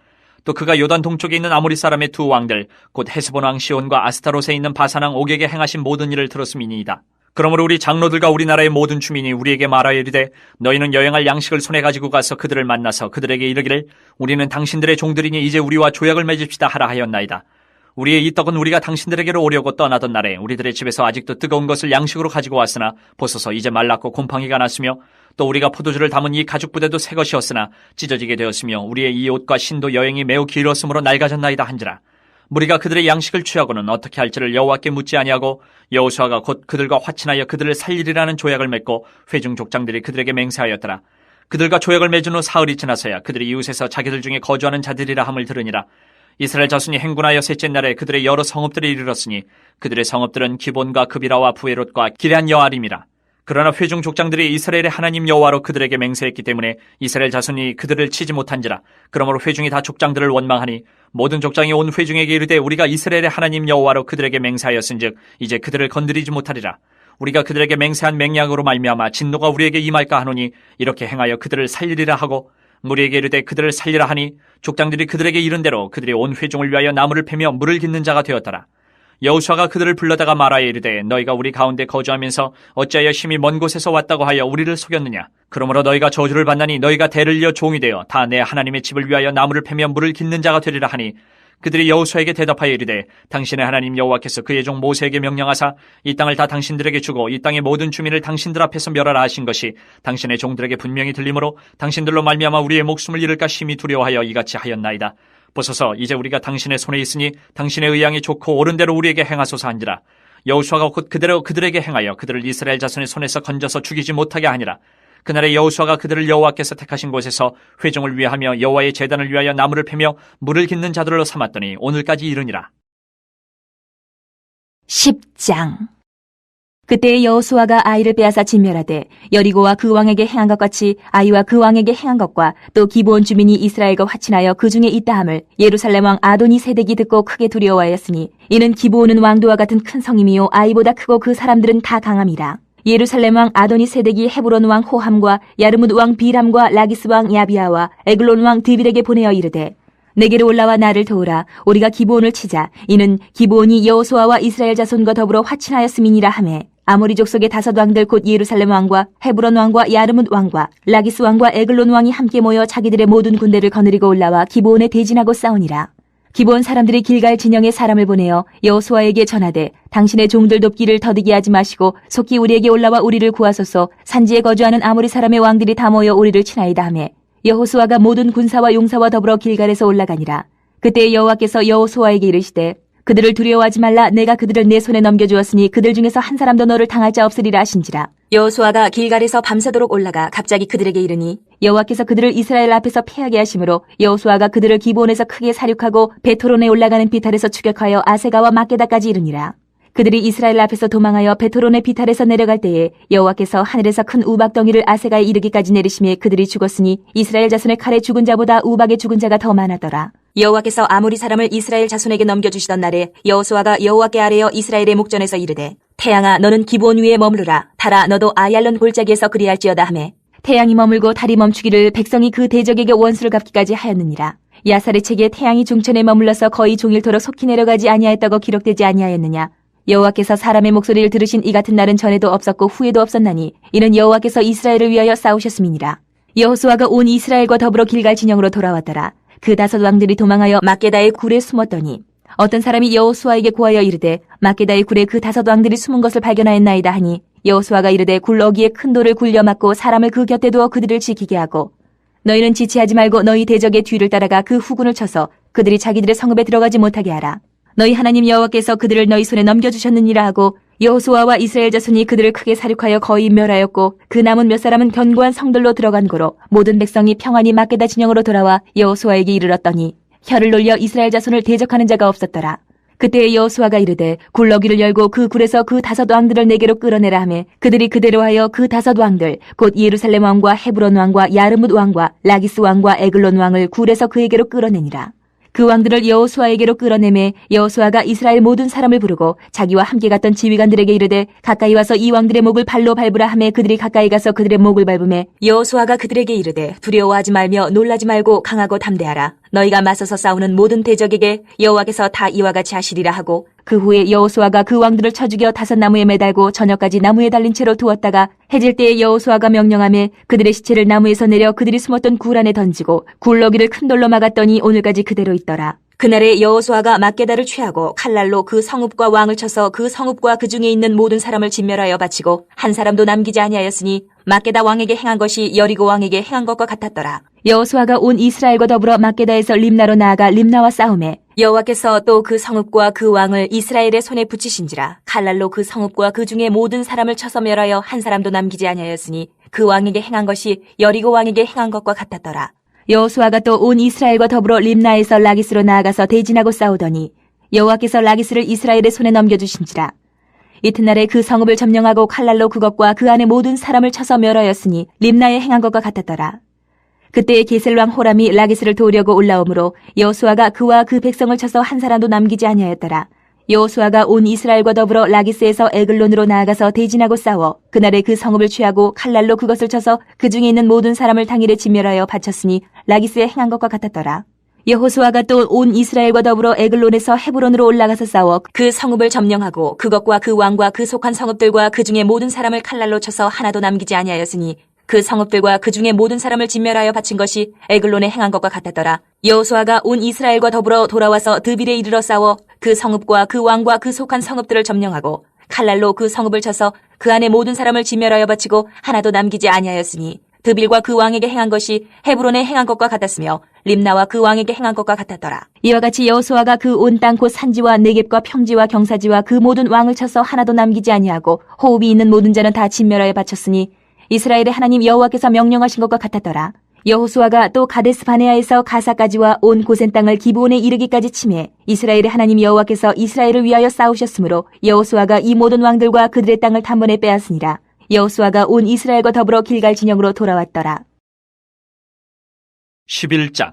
B: 또 그가 요단 동쪽에 있는 아모리 사람의 두 왕들 곧 헤스본 왕 시온과 아스타롯에 있는 바산 왕 옥에게 행하신 모든 일을 들었음이니이다. 그러므로 우리 장로들과 우리나라의 모든 주민이 우리에게 말하여 이르되 너희는 여행할 양식을 손에 가지고 가서 그들을 만나서 그들에게 이르기를 우리는 당신들의 종들이니 이제 우리와 조약을 맺읍시다 하라 하였나이다. 우리의 이 떡은 우리가 당신들에게로 오려고 떠나던 날에 우리들의 집에서 아직도 뜨거운 것을 양식으로 가지고 왔으나 보소서 이제 말랐고 곰팡이가 났으며 또 우리가 포도주를 담은 이 가죽 부대도 새 것이었으나 찢어지게 되었으며 우리의 이 옷과 신도 여행이 매우 길었으므로 낡아졌나이다 한지라. 무리가 그들의 양식을 취하고는 어떻게 할지를 여호와께 묻지 아니하고 여호수아가 곧 그들과 화친하여 그들을 살리리라는 조약을 맺고 회중 족장들이 그들에게 맹세하였더라. 그들과 조약을 맺은 후 사흘이 지나서야 그들이 이웃에서 자기들 중에 거주하는 자들이라 함을 들으니라. 이스라엘 자손이 행군하여 셋째 날에 그들의 여러 성읍들에 이르렀으니 그들의 성읍들은 기본과 그비라와 부에롯과 기럇 여아림이라. 그러나 회중 족장들이 이스라엘의 하나님 여호와로 그들에게 맹세했기 때문에 이스라엘 자손이 그들을 치지 못한지라. 그러므로 회중이 다 족장들을 원망하니 모든 족장이 온 회중에게 이르되 우리가 이스라엘의 하나님 여호와로 그들에게 맹세하였은즉 이제 그들을 건드리지 못하리라. 우리가 그들에게 맹세한 맹약으로 말미암아 진노가 우리에게 임할까 하노니 이렇게 행하여 그들을 살리리라 하고 무리에게 이르되 그들을 살리라 하니 족장들이 그들에게 이른 대로 그들이 온 회중을 위하여 나무를 패며 물을 깃는 자가 되었더라. 여호수아가 그들을 불러다가 말하여 이르되 너희가 우리 가운데 거주하면서 어찌하여 심히 먼 곳에서 왔다고 하여 우리를 속였느냐. 그러므로 너희가 저주를 받나니 너희가 대를 이어 종이 되어 다 내 하나님의 집을 위하여 나무를 패며 물을 깃는 자가 되리라 하니 그들이 여호수아에게 대답하여 이르되 당신의 하나님 여호와께서 그의 종 모세에게 명령하사 이 땅을 다 당신들에게 주고 이 땅의 모든 주민을 당신들 앞에서 멸하라 하신 것이 당신의 종들에게 분명히 들리므로 당신들로 말미암아 우리의 목숨을 잃을까 심히 두려워하여 이같이 하였나이다. 보소서 이제 우리가 당신의 손에 있으니 당신의 의향이 좋고 옳은 대로 우리에게 행하소서 한지라. 여호수아가 곧 그대로 그들에게 행하여 그들을 이스라엘 자손의 손에서 건져서 죽이지 못하게 하니라. 그날에 여호수아가 그들을 여호와께서 택하신 곳에서 회중을 위하며 여호와의 제단을 위하여 나무를 패며 물을 깃는 자들로 삼았더니 오늘까지 이르니라.
C: 10장 그때 여호수아가 아이를 빼앗아 진멸하되 여리고와 그 왕에게 행한 것 같이 아이와 그 왕에게 행한 것과 또 기브온 주민이 이스라엘과 화친하여 그 중에 있다함을 예루살렘 왕 아도니 세덱이 듣고 크게 두려워하였으니 이는 기브온은 왕도와 같은 큰 성임이요 아이보다 크고 그 사람들은 다 강함이라. 예루살렘 왕 아도니 세덱이 헤브론 왕 호함과 야르뭇 왕 비람과 라기스 왕 야비아와 에글론 왕 드빌에게 보내어 이르되 내게로 올라와 나를 도우라. 우리가 기브온을 치자. 이는 기브온이 여호수아와 이스라엘 자손과 더불어 화친하였음이니라 하매 아모리 족속의 5 왕들 곧 예루살렘 왕과 헤브론 왕과 야르뭇 왕과 라기스 왕과 에글론 왕이 함께 모여 자기들의 모든 군대를 거느리고 올라와 기브온에 대진하고 싸우니라. 기브온 사람들이 길갈 진영에 사람을 보내어 여호수아에게 전하되 당신의 종들 돕기를 더디게 하지 마시고 속히 우리에게 올라와 우리를 구하소서. 산지에 거주하는 아모리 사람의 왕들이 다 모여 우리를 치나이다 하매 여호수아가 모든 군사와 용사와 더불어 길갈에서 올라가니라. 그때 여호와께서 여호수아에게 이르시되 그들을 두려워하지 말라. 내가 그들을 내 손에 넘겨주었으니 그들 중에서 한 사람도 너를 당할 자 없으리라 하신지라. 여호수아가 길갈에서 밤새도록 올라가 갑자기 그들에게 이르니 여호와께서 그들을 이스라엘 앞에서 패하게 하심으로 여호수아가 그들을 기브온에서 크게 사륙하고 베토론에 올라가는 비탈에서 추격하여 아세가와 막게다까지 이르니라. 그들이 이스라엘 앞에서 도망하여 베토론의 비탈에서 내려갈 때에 여호와께서 하늘에서 큰 우박덩이를 아세가에 이르기까지 내리심에 그들이 죽었으니 이스라엘 자손의 칼에 죽은 자보다 우박에 죽은 자가 더 많았더라. 여호와께서 아모리 사람을 이스라엘 자손에게 넘겨주시던 날에 여호수아가 여호와께 아뢰어 이스라엘의 목전에서 이르되 태양아 너는 기브온 위에 머무르라. 달아 너도 아얄론 골짜기에서 그리할지어다 하매 태양이 머물고 달이 멈추기를 백성이 그 대적에게 원수를 갚기까지 하였느니라. 야살의 책에 태양이 중천에 머물러서 거의 종일토록 속히 내려가지 아니하였다고 기록되지 아니하였느냐. 여호와께서 사람의 목소리를 들으신 이 같은 날은 전에도 없었고 후에도 없었나니 이는 여호와께서 이스라엘을 위하여 싸우셨음이니라. 여호수아가 온 이스라엘과 더불어 길갈 진영으로 돌아왔더라. 그 5 왕들이 도망하여 막게다의 굴에 숨었더니 어떤 사람이 여호수아에게 고하여 이르되 막게다의 굴에 그 5 왕들이 숨은 것을 발견하였나이다 하니 여호수아가 이르되 굴러기에 큰 돌을 굴려 막고 사람을 그 곁에 두어 그들을 지키게 하고 너희는 지체하지 말고 너희 대적의 뒤를 따라가 그 후군을 쳐서 그들이 자기들의 성읍에 들어가지 못하게 하라. 너희 하나님 여호와께서 그들을 너희 손에 넘겨주셨느니라 하고 여호수아와 이스라엘 자손이 그들을 크게 사륙하여 거의 멸하였고 그 남은 몇 사람은 견고한 성들로 들어간 고로 모든 백성이 평안히 막게다 진영으로 돌아와 여호수아에게 이르렀더니 혀를 놀려 이스라엘 자손을 대적하는 자가 없었더라. 그때 여호수아가 이르되 굴러기를 열고 그 굴에서 그 5 왕들을 내게로 끌어내라 하매 그들이 그대로 하여 그 5 왕들 곧 예루살렘 왕과 헤브론 왕과 야르뭇 왕과 라기스 왕과 에글론 왕을 굴에서 그에게로 끌어내니라. 그 왕들을 여호수아에게로 끌어내매 여호수아가 이스라엘 모든 사람을 부르고 자기와 함께 갔던 지휘관들에게 이르되 가까이 와서 이 왕들의 목을 발로 밟으라 하매 그들이 가까이 가서 그들의 목을 밟으매 여호수아가 그들에게 이르되 두려워하지 말며 놀라지 말고 강하고 담대하라. 너희가 맞서서 싸우는 모든 대적에게 여호와께서 다 이와 같이 하시리라 하고 그 후에 여호수아가 그 왕들을 쳐 죽여 5 나무에 매달고 저녁까지 나무에 달린 채로 두었다가 해질 때에 여호수아가 명령하며 그들의 시체를 나무에서 내려 그들이 숨었던 굴 안에 던지고 굴러기를 큰 돌로 막았더니 오늘까지 그대로 있더라. 그날에 여호수아가 막게다를 취하고 칼날로 그 성읍과 왕을 쳐서 그 성읍과 그 중에 있는 모든 사람을 진멸하여 바치고 한 사람도 남기지 아니하였으니 막게다 왕에게 행한 것이 여리고 왕에게 행한 것과 같았더라. 여호수아가 온 이스라엘과 더불어 막게다에서 림나로 나아가 림나와 싸우매 여호와께서 또 그 성읍과 그 왕을 이스라엘의 손에 붙이신지라. 칼날로 그 성읍과 그 중에 모든 사람을 쳐서 멸하여 한 사람도 남기지 아니하였으니 그 왕에게 행한 것이 여리고 왕에게 행한 것과 같았더라. 여호수아가 또 온 이스라엘과 더불어 림나에서 라기스로 나아가서 대진하고 싸우더니 여호와께서 라기스를 이스라엘의 손에 넘겨주신지라. 이튿날에 그 성읍을 점령하고 칼날로 그것과 그 안에 모든 사람을 쳐서 멸하였으니 림나에 행한 것과 같았더라. 그때 게셀왕 호람이 라기스를 도우려고 올라오므로 여호수아가 그와 그 백성을 쳐서 한 사람도 남기지 아니하였더라. 여호수아가 온 이스라엘과 더불어 라기스에서 에글론으로 나아가서 대진하고 싸워 그날에 그 성읍을 취하고 칼날로 그것을 쳐서 그 중에 있는 모든 사람을 당일에 진멸하여 바쳤으니 라기스에 행한 것과 같았더라. 여호수아가 또 온 이스라엘과 더불어 에글론에서 헤브론으로 올라가서 싸워 그 성읍을 점령하고 그것과 그 왕과 그 속한 성읍들과 그 중에 모든 사람을 칼날로 쳐서 하나도 남기지 아니하였으니 그 성읍들과 그 중에 모든 사람을 진멸하여 바친 것이 에글론에 행한 것과 같았더라. 여호수아가 온 이스라엘과 더불어 돌아와서 드빌에 이르러 싸워 그 성읍과 그 왕과 그 속한 성읍들을 점령하고 칼날로 그 성읍을 쳐서 그 안에 모든 사람을 진멸하여 바치고 하나도 남기지 아니하였으니 드빌과 그 왕에게 행한 것이 헤브론에 행한 것과 같았으며 림나와 그 왕에게 행한 것과 같았더라. 이와 같이 여호수아가 그 온 땅 곧 산지와 네겝과 평지와 경사지와 그 모든 왕을 쳐서 하나도 남기지 아니하고 호흡이 있는 모든 자는 다 진멸하여 바쳤으니 이스라엘의 하나님 여호와께서 명령하신 것과 같았더라. 여호수아가 또 가데스 바네아에서 가사까지와 온 고센 땅을 기브온에 이르기까지 치매 이스라엘의 하나님 여호와께서 이스라엘을 위하여 싸우셨으므로 여호수아가 이 모든 왕들과 그들의 땅을 단번에 빼앗으니라. 여호수아가 온 이스라엘과 더불어 길갈 진영으로 돌아왔더라.
B: 11장.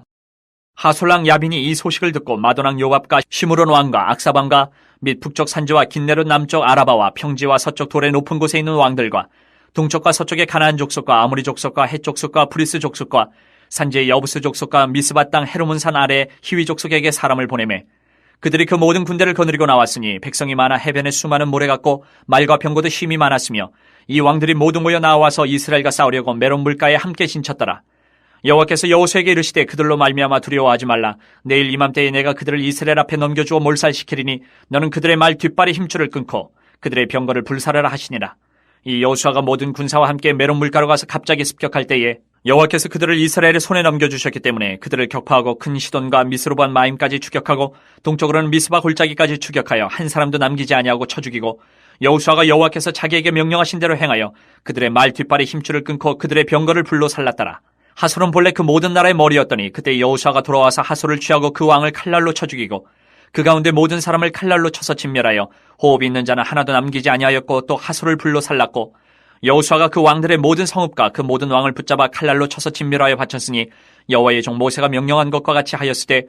B: 하솔랑 야빈이 이 소식을 듣고 마도랑 요압과 시므론 왕과 악사방과 및 북쪽 산지와 긴네롯 남쪽 아라바와 평지와 서쪽 돌의 높은 곳에 있는 왕들과 동쪽과 서쪽의 가나안 족속과 아모리 족속과 헷 족속과 브리스 족속과 산지의 여부스 족속과 미스바 땅 헤르몬산 아래 히위 족속에게 사람을 보내매 그들이 그 모든 군대를 거느리고 나왔으니 백성이 많아 해변에 수많은 모래 같고 말과 병거도 힘이 많았으며 이 왕들이 모두 모여 나와서 이스라엘과 싸우려고 메론 물가에 함께 진쳤더라. 여호와께서 여호수아에게 이르시되 그들로 말미암아 두려워하지 말라. 내일 이맘때에 내가 그들을 이스라엘 앞에 넘겨주어 몰살시키리니 너는 그들의 말 뒷발의 힘줄을 끊고 그들의 병거를 불사르라 하시니라. 이 여호수아가 모든 군사와 함께 메론 물가로 가서 갑자기 습격할 때에 여호와께서 그들을 이스라엘의 손에 넘겨주셨기 때문에 그들을 격파하고 큰 시돈과 미스로반 마임까지 추격하고 동쪽으로는 미스바 골짜기까지 추격하여 한 사람도 남기지 아니하고 쳐 죽이고 여호수아가 여호와께서 자기에게 명령하신 대로 행하여 그들의 말 뒷발의 힘줄을 끊고 그들의 병거를 불로 살랐더라. 하솔은 본래 그 모든 나라의 머리였더니 그때 여호수아가 돌아와서 하솔을 취하고 그 왕을 칼날로 쳐 죽이고 그 가운데 모든 사람을 칼날로 쳐서 진멸하여 호흡이 있는 자는 하나도 남기지 아니하였고 또 하솔을 불로 살랐고 여호수아가 그 왕들의 모든 성읍과 그 모든 왕을 붙잡아 칼날로 쳐서 진멸하여 바쳤으니 여호와의 종 모세가 명령한 것과 같이 하였을 때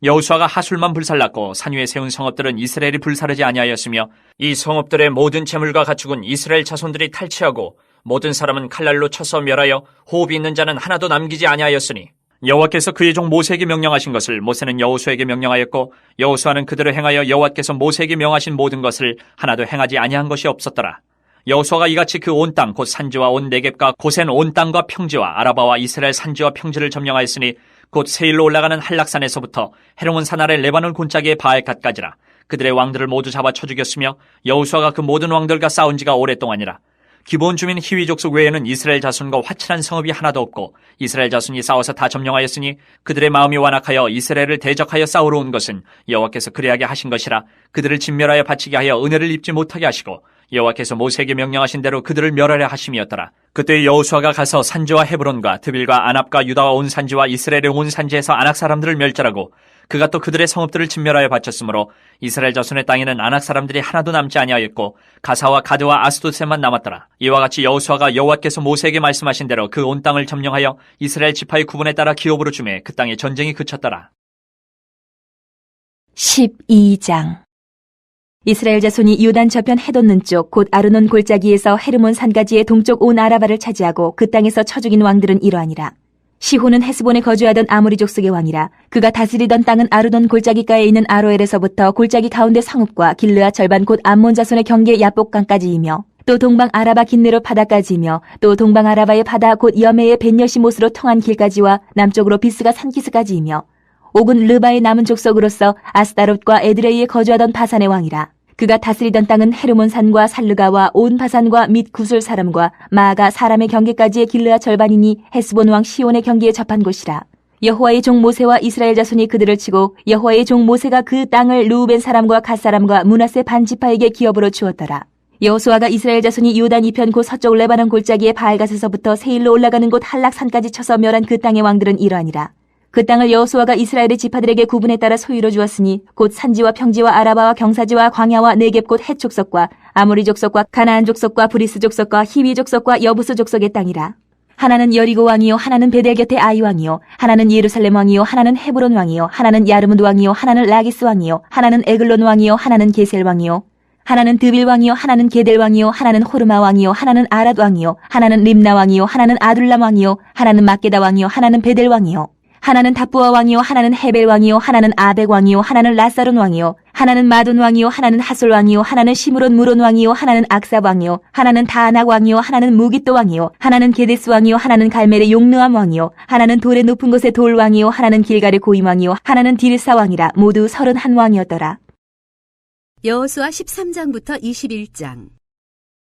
B: 여호수아가 하솔만 불살랐고 산 위에 세운 성읍들은 이스라엘이 불사르지 아니하였으며 이 성읍들의 모든 재물과 가축은 이스라엘 자손들이 탈취하고 모든 사람은 칼날로 쳐서 멸하여 호흡이 있는 자는 하나도 남기지 아니하였으니 여호와께서 그의 종 모세에게 명령하신 것을 모세는 여호수아에게 명령하였고 여호수아는 그들을 행하여 여호와께서 모세에게 명하신 모든 것을 하나도 행하지 아니한 것이 없었더라. 여호수아가 이같이 그 온 땅 곧 산지와 온 네겝과 고센 온 땅과 평지와 아라바와 이스라엘 산지와 평지를 점령하였으니 곧 세일로 올라가는 한락산에서부터 헤르몬 산 아래 레바논 곤짜기의 바알갓까지라. 그들의 왕들을 모두 잡아 쳐 죽였으며 여호수아가 그 모든 왕들과 싸운 지가 오랫동안이라. 기브온 주민 히위 족속 외에는 이스라엘 자손과 화친한 성읍이 하나도 없고 이스라엘 자손이 싸워서 다 점령하였으니 그들의 마음이 완악하여 이스라엘을 대적하여 싸우러 온 것은 여호와께서 그리하게 하신 것이라. 그들을 진멸하여 바치게 하여 은혜를 입지 못하게 하시고 여호와께서 모세에게 명령하신 대로 그들을 멸하려 하심이었더라. 그때 여호수아가 가서 산지와 헤브론과 드빌과 아납과 유다와 온 산지와 이스라엘의 온 산지에서 아낙 사람들을 멸절하고 그가 또 그들의 성읍들을 진멸하여 바쳤으므로 이스라엘 자손의 땅에는 아낙 사람들이 하나도 남지 아니하였고 가사와 가드와 아스돗에만 남았더라. 이와 같이 여호수아가 여호와께서 모세에게 말씀하신 대로 그 온 땅을 점령하여 이스라엘 지파의 구분에 따라 기업으로 주매 그 땅에 전쟁이 그쳤더라.
C: 12장. 이스라엘 자손이 요단 저편 해돋는 쪽 곧 아르논 골짜기에서 헤르몬 산가지의 동쪽 온 아라바를 차지하고 그 땅에서 쳐 죽인 왕들은 이러하니라. 시호는 헤스본에 거주하던 아모리 족속의 왕이라. 그가 다스리던 땅은 아르논 골짜기가에 있는 아로엘에서부터 골짜기 가운데 성읍과 길르앗 절반 곧 암몬 자손의 경계 야복강까지이며 또 동방 아라바 긴네롯 바다까지이며 또 동방 아라바의 바다 곧 여메의 벤여시못으로 통한 길까지와 남쪽으로 비스가 산기스까지이며 옥은 르바의 남은 족속으로서 아스다롯과 에드레이에 거주하던 바산의 왕이라. 그가 다스리던 땅은 헤르몬 산과 살르가와 온 바산과 및 구술 사람과 마아가 사람의 경계까지의 길르앗 절반이니 헤스본 왕 시온의 경계에 접한 곳이라. 여호와의 종 모세와 이스라엘 자손이 그들을 치고 여호와의 종 모세가 그 땅을 르우벤 사람과 갓 사람과 므낫세 반 지파에게 기업으로 주었더라. 여호수아가 이스라엘 자손이 요단 이편 곧 서쪽 레바논 골짜기의 바알갓에서부터 세일로 올라가는 곳 한락산까지 쳐서 멸한 그 땅의 왕들은 이러하니라. 그 땅을 여호수아가 이스라엘의 지파들에게 구분에 따라 소유로 주었으니 곧 산지와 평지와 아라바와 경사지와 광야와 네겝 곧 헷 족속과 아모리 족속과 가나안 족속과 브리스 족속과 히위 족속과 여부스 족속의 땅이라. 하나는 여리고 왕이요 하나는 베델 곁의 아이 왕이요 하나는 예루살렘 왕이요 하나는 헤브론 왕이요 하나는 야르무드 왕이요 하나는 라기스 왕이요 하나는 에글론 왕이요 하나는 게셀 왕이요 하나는 드빌 왕이요 하나는 게델 왕이요 하나는 호르마 왕이요 하나는 아랏 왕이요 하나는 림나 왕이요 하나는 아둘람 왕이요 하나는 막게다 왕이요 하나는 베델 왕이요 하나는 다부아 왕이요 하나는 헤벨 왕이요 하나는 아벡 왕이요 하나는 라사론 왕이요 하나는 마돈 왕이요 하나는 하솔 왕이요 하나는 시므론 무론 왕이요 하나는 악삽 왕이요 하나는 다아낙 왕이요 하나는 무깃도 왕이요 하나는 게데스 왕이요 하나는 갈멜의 용느암 왕이요 하나는 돌의 높은 곳의 돌 왕이요 하나는 길갈의 고임 왕이요 하나는 디르사 왕이라. 모두 31왕이었더라.
A: 여호수아 13장부터 21장.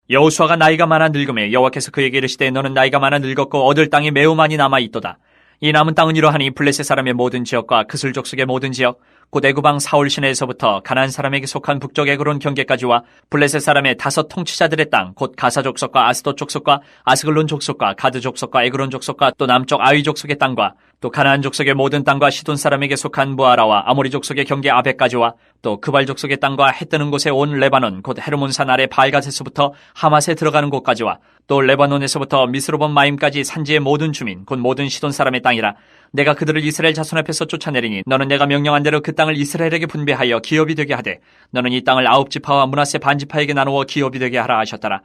B: 여호수아가 나이가 많아 늙음에 여호와께서 그에게 이르시되 너는 나이가 많아 늙었고 얻을 땅이 매우 많이 남아 있도다. 이 남은 땅은 이러하니 블레셋 사람의 모든 지역과 그슬 족속의 모든 지역 곧 애굽왕 사울 시내에서부터 가나안 사람에게 속한 북쪽 에그론 경계까지와 블레셋 사람의 5 통치자들의 땅, 곧 가사 족속과 아스돗 족속과 아스글론 족속과 가드 족속과 에그론 족속과 또 남쪽 아위 족속의 땅과 또 가나안 족속의 모든 땅과 시돈 사람에게 속한 무아라와 아모리 족속의 경계 아벡까지와 또 그발 족속의 땅과 해 뜨는 곳에 온 레바논, 곧 헤르몬산 아래 바알갓에서부터 하맛에 들어가는 곳까지와 또 레바논에서부터 미스로본 마임까지 산지의 모든 주민, 곧 모든 시돈 사람의 땅이라. 내가 그들을 이스라엘 자손 앞에서 쫓아내리니 너는 내가 명령한 대로 그 땅을 이스라엘에게 분배하여 기업이 되게 하되 너는 이 땅을 9지파와 므낫세 반지파에게 나누어 기업이 되게 하라 하셨더라.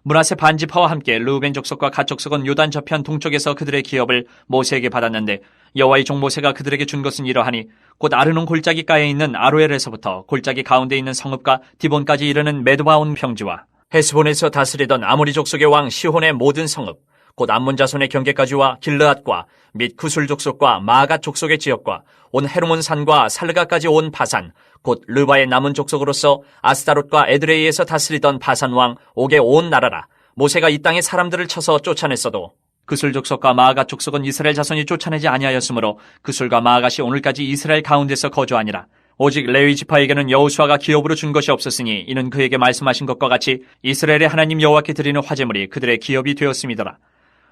B: 므낫세 반지파와 함께 르우벤 족속과 갓 족속은 요단 저편 동쪽에서 그들의 기업을 모세에게 받았는데 여호와의 종 모세가 그들에게 준 것은 이러하니 곧 아르논 골짜기가에 있는 아로엘에서부터 골짜기 가운데 있는 성읍과 디본까지 이르는 메드바온 평지와 헤스본에서 다스리던 아모리 족속의 왕 시혼의 모든 성읍, 곧 암몬 자손의 경계까지와 길르앗과 및 구술 족속과 마갓 족속의 지역과 온 헤르몬 산과 살르가까지 온 바산, 곧 르바의 남은 족속으로서 아스타롯과 에드레이에서 다스리던 바산 왕 옥의 온 나라라. 모세가 이 땅의 사람들을 쳐서 쫓아냈어도 그술 족속과 마아갓 족속은 이스라엘 자손이 쫓아내지 아니하였으므로 그술과 마아갓이 오늘까지 이스라엘 가운데서 거주하니라. 오직 레위 지파에게는 여호수아가 기업으로 준 것이 없었으니 이는 그에게 말씀하신 것과 같이 이스라엘의 하나님 여호와께 드리는 화제물이 그들의 기업이 되었음이더라.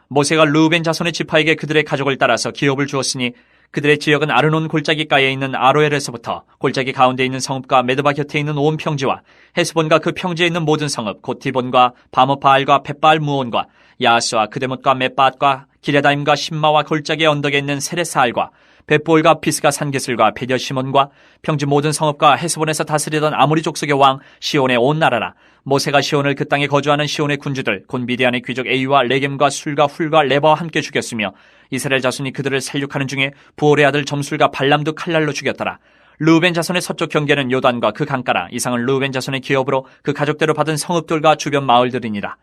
B: 모세가 르우벤 자손의 지파에게 그들의 가족을 따라서 기업을 주었으니 그들의 지역은 아르논 골짜기가에 있는 아로엘에서부터 골짜기 가운데 있는 성읍과 메드바 곁에 있는 온 평지와 헤스본과 그 평지에 있는 모든 성읍, 곧 디본과 바모바알과 벳바알 무온과 야스와 그데못과 მეტ바앗과 기레다임과 신마와 골짜기 언덕에 있는 세레사알과 벳볼과 피스가 산게슬과 베뎌시몬과 평지 모든 성읍과 헤스본에서 다스리던 아모리 족속의 왕 시온의 온 나라라. 모세가 시온을 그 땅에 거주하는 시온의 군주들 곧 미디안의 귀족 에이와 레겜과 술과 훌과 레바와 함께 죽였으며 이스라엘 자손이 그들을 살육하는 중에 부올의 아들 점술과 발람도 칼날로 죽였더라. 르우벤 자손의 서쪽 경계는 요단과 그 강가라. 이상은 르우벤 자손의 기업으로 그 가족대로 받은 성읍들과 주변 마을들이니라.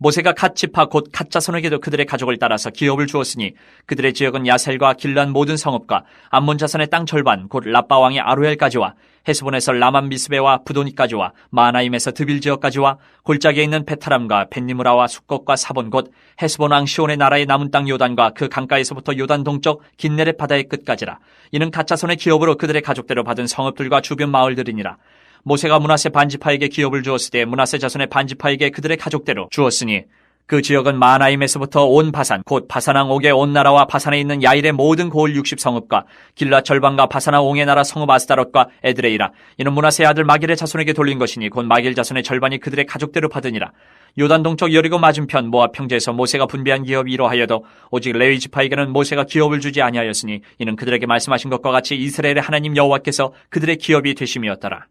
B: 모세가 갓 지파 곧 갓 자손에게도 그들의 가족을 따라서 기업을 주었으니 그들의 지역은 야셀과 길르한 모든 성읍과 암몬 자손의 땅 절반 곧 라빠 왕의 아루엘까지와 헤스본에서 라만 미스베와 부도니까지와 마나임에서 드빌 지역까지와 골짜기에 있는 베타람과 벤니무라와 숙곡과 사본 곧 헤스본 왕 시온의 나라의 남은 땅 요단과 그 강가에서부터 요단 동쪽 긴네렛 바다의 끝까지라. 이는 갓 자손의 기업으로 그들의 가족대로 받은 성읍들과 주변 마을들이니라. 모세가 므낫세 반지파에게 기업을 주었을 때 므낫세 자손의 반지파에게 그들의 가족대로 주었으니 그 지역은 마나임에서부터 온 바산 곧 바산왕 옥의 온 나라와 바산에 있는 야일의 모든 고을 60성읍과 길라 절반과 바산왕 옥의 나라 성읍 아스다롯과 에드레이라. 이는 므낫세 아들 마길의 자손에게 돌린 것이니 곧 마길 자손의 절반이 그들의 가족대로 받으니라. 요단 동쪽 여리고 맞은편 모압 평지에서 모세가 분배한 기업이 이러하여도 오직 레위 지파에게는 모세가 기업을 주지 아니하였으니 이는 그들에게 말씀하신 것과 같이 이스라엘의 하나님 여호와께서 그들의 기업이 되심이었더라.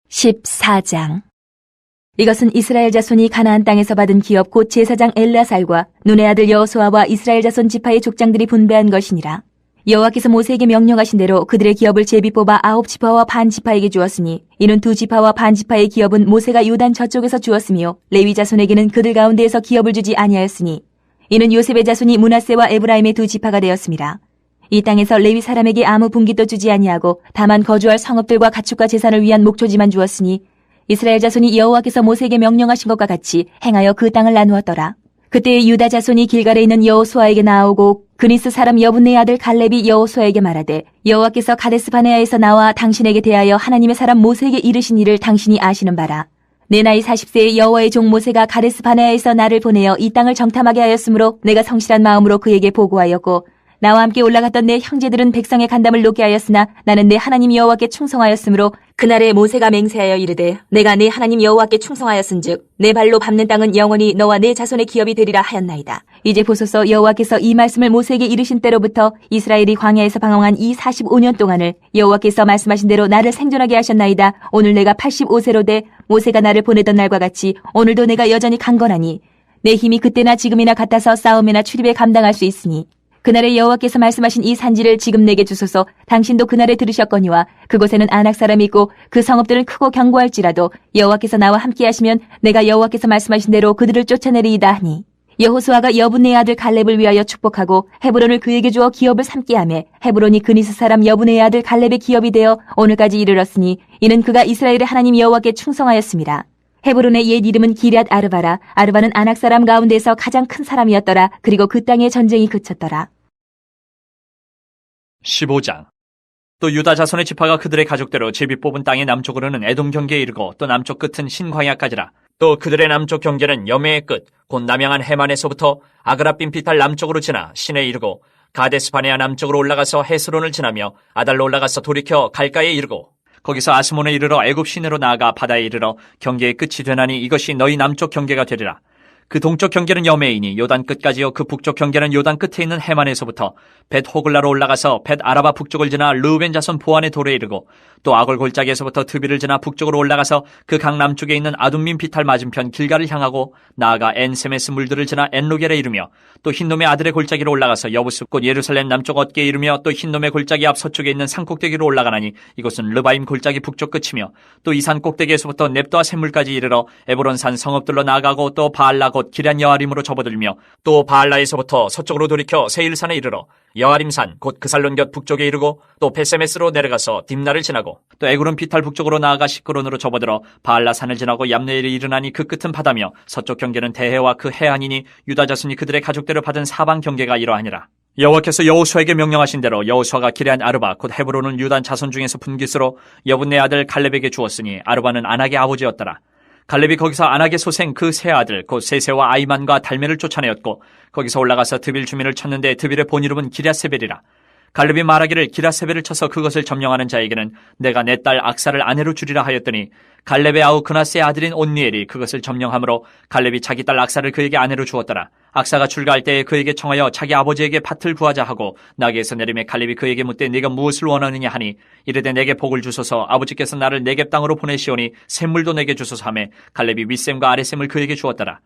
C: 14장. 이것은 이스라엘 자손이 가나안 땅에서 받은 기업 곧 제사장 엘라살과 눈의 아들 여호수아와 이스라엘 자손 지파의 족장들이 분배한 것이니라. 여호와께서 모세에게 명령하신 대로 그들의 기업을 제비 뽑아 9지파와 반지파에게 주었으니 이는 2지파와 반지파의 기업은 모세가 요단 저쪽에서 주었으며 레위 자손에게는 그들 가운데에서 기업을 주지 아니하였으니 이는 요셉의 자손이 므낫세와 에브라임의 2지파가 되었습니다. 이 땅에서 레위 사람에게 아무 분깃도 주지 아니하고 다만 거주할 성읍들과 가축과 재산을 위한 목초지만 주었으니 이스라엘 자손이 여호와께서 모세에게 명령하신 것과 같이 행하여 그 땅을 나누었더라. 그때 유다 자손이 길갈에 있는 여호수아에게 나오고 그니스 사람 여분네의 아들 갈렙이 여호수아에게 말하되 여호와께서 가데스 바네아에서 나와 당신에게 대하여 하나님의 사람 모세에게 이르신 일을 당신이 아시는 바라. 내 나이 40세의 여호와의 종 모세가 가데스 바네아에서 나를 보내어 이 땅을 정탐하게 하였으므로 내가 성실한 마음으로 그에게 보고하였고 나와 함께 올라갔던 내 형제들은 백성의 간담을 놓게 하였으나 나는 내 하나님 여호와께 충성하였으므로 그날에 모세가 맹세하여 이르되 내가 내 하나님 여호와께 충성하였은즉 내 발로 밟는 땅은 영원히 너와 내 자손의 기업이 되리라 하였나이다. 이제 보소서 여호와께서 이 말씀을 모세에게 이르신 때로부터 이스라엘이 광야에서 방황한 이 45년 동안을 여호와께서 말씀하신 대로 나를 생존하게 하셨나이다. 오늘 내가 85세로 돼 모세가 나를 보내던 날과 같이 오늘도 내가 여전히 강건하니 내 힘이 그때나 지금이나 같아서 싸움이나 출입에 감당할 수 있으니 그날에 여호와께서 말씀하신 이 산지를 지금 내게 주소서. 당신도 그날에 들으셨거니와 그곳에는 아낙 사람이 있고 그 성읍들은 크고 견고할지라도 여호와께서 나와 함께 하시면 내가 여호와께서 말씀하신 대로 그들을 쫓아내리이다 하니 여호수아가 여분네의 아들 갈렙을 위하여 축복하고 헤브론을 그에게 주어 기업을 삼게 하며 헤브론이 그니스 사람 여분네의 아들 갈렙의 기업이 되어 오늘까지 이르렀으니 이는 그가 이스라엘의 하나님 여호와께 충성하였습니다. 헤브론의 옛 이름은 기럇 아르바라. 아르바는 아낙 사람 가운데서 가장 큰 사람이었더라. 그리고 그 땅에 전쟁이 그쳤더라.
B: 15장. 또 유다 자손의 지파가 그들의 가족대로 제비 뽑은 땅의 남쪽으로는 에돔 경계에 이르고 또 남쪽 끝은 신광야까지라. 또 그들의 남쪽 경계는 여매의 끝, 곧 남양한 해만에서부터 아그라빈피탈 남쪽으로 지나 신에 이르고 가데스 바네아 남쪽으로 올라가서 헤스론을 지나며 아달로 올라가서 돌이켜 갈가에 이르고 거기서 아스몬에 이르러 애굽 시내로 나아가 바다에 이르러 경계의 끝이 되나니 이것이 너희 남쪽 경계가 되리라. 그 동쪽 경계는 여매이니 요단 끝까지요. 그 북쪽 경계는 요단 끝에 있는 해만에서부터 벳 호글라로 올라가서 벳 아라바 북쪽을 지나 르우벤 자손 보안의 돌에 이르고 또 아골 골짜기에서부터 드비를 지나 북쪽으로 올라가서 그 강 남쪽에 있는 아둠민 피탈 맞은편 길가를 향하고 나아가 엔세메스 물들을 지나 엔로겔에 이르며 또 흰놈의 아들의 골짜기로 올라가서 여부스 곧 예루살렘 남쪽 어깨에 이르며 또 흰놈의 골짜기 앞 서쪽에 있는 산 꼭대기로 올라가나니 이곳은 르바임 골짜기 북쪽 끝이며 또 이 산 꼭대기에서부터 넵도아 샘물까지 이르러 에브론 산 성읍들로 나아가고 또 바알라 곧 기럇 여아림으로 접어들며 또 바알라에서부터 서쪽으로 돌이켜 세일산에 이르러 여아림산 곧 그살론 곁 북쪽에 이르고 또 베세메스로 내려가서 딥나를 지나고 또 에그론 피탈 북쪽으로 나아가 시크론으로 접어들어 바알라 산을 지나고 얌네엘에 이르나니 그 끝은 바다며 서쪽 경계는 대해와 그 해안이니 유다 자손이 그들의 가족대로 받은 사방 경계가 이러하니라. 여호와께서 여호수아에게 명령하신 대로 여호수아가 기럇 아르바 곧 헤브론은 유다 자손 중에서 분깃으로 여분네 아들 갈렙에게 주었으니 아르바는 아낙의 아버지였더라. 갈렙이 거기서 아낙의 소생 그 세 아들 곧 세세와 아이만과 달메를 쫓아내었고 거기서 올라가서 드빌 주민을 쳤는데 드빌의 본 이름은 기랴세벨이라. 갈렙이 말하기를 기랴세벨을 쳐서 그것을 점령하는 자에게는 내가 내 딸 악사를 아내로 주리라 하였더니 갈렙의 아우 그나스의 아들인 온니엘이 그것을 점령함으로 갈렙이 자기 딸 악사를 그에게 아내로 주었더라. 악사가 출가할 때에 그에게 청하여 자기 아버지에게 밭을 구하자 하고 나귀에서 내림에 갈렙이 그에게 묻되 네가 무엇을 원하느냐 하니 이르되 내게 복을 주소서 아버지께서 나를 네겝 땅으로 보내시오니 샘물도 내게 주소서 하매 갈렙이 윗샘과 아랫샘을 그에게 주었더라.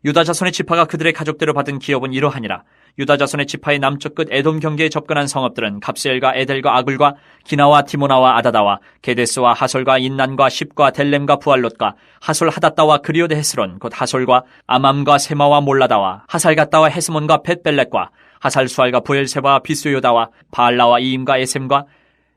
B: 유다 자손의 지파가 그들의 가족대로 받은 기업은 이러하니라. 유다 자손의 지파의 남쪽 끝 에돔 경계에 접근한 성읍들은 갑스엘과 에델과 아글과 기나와 디모나와 아다다와 게데스와 하솔과 인난과 십과 델렘과 부알롯과 하솔 하닷다와 그리오드 헤스론 곧 하솔과 아맘과 세마와 몰라다와 하살갓다와 헤스몬과 벳벨렛과 하살수알과 부엘세바와 비스요다와 바알라와 이임과 에셈과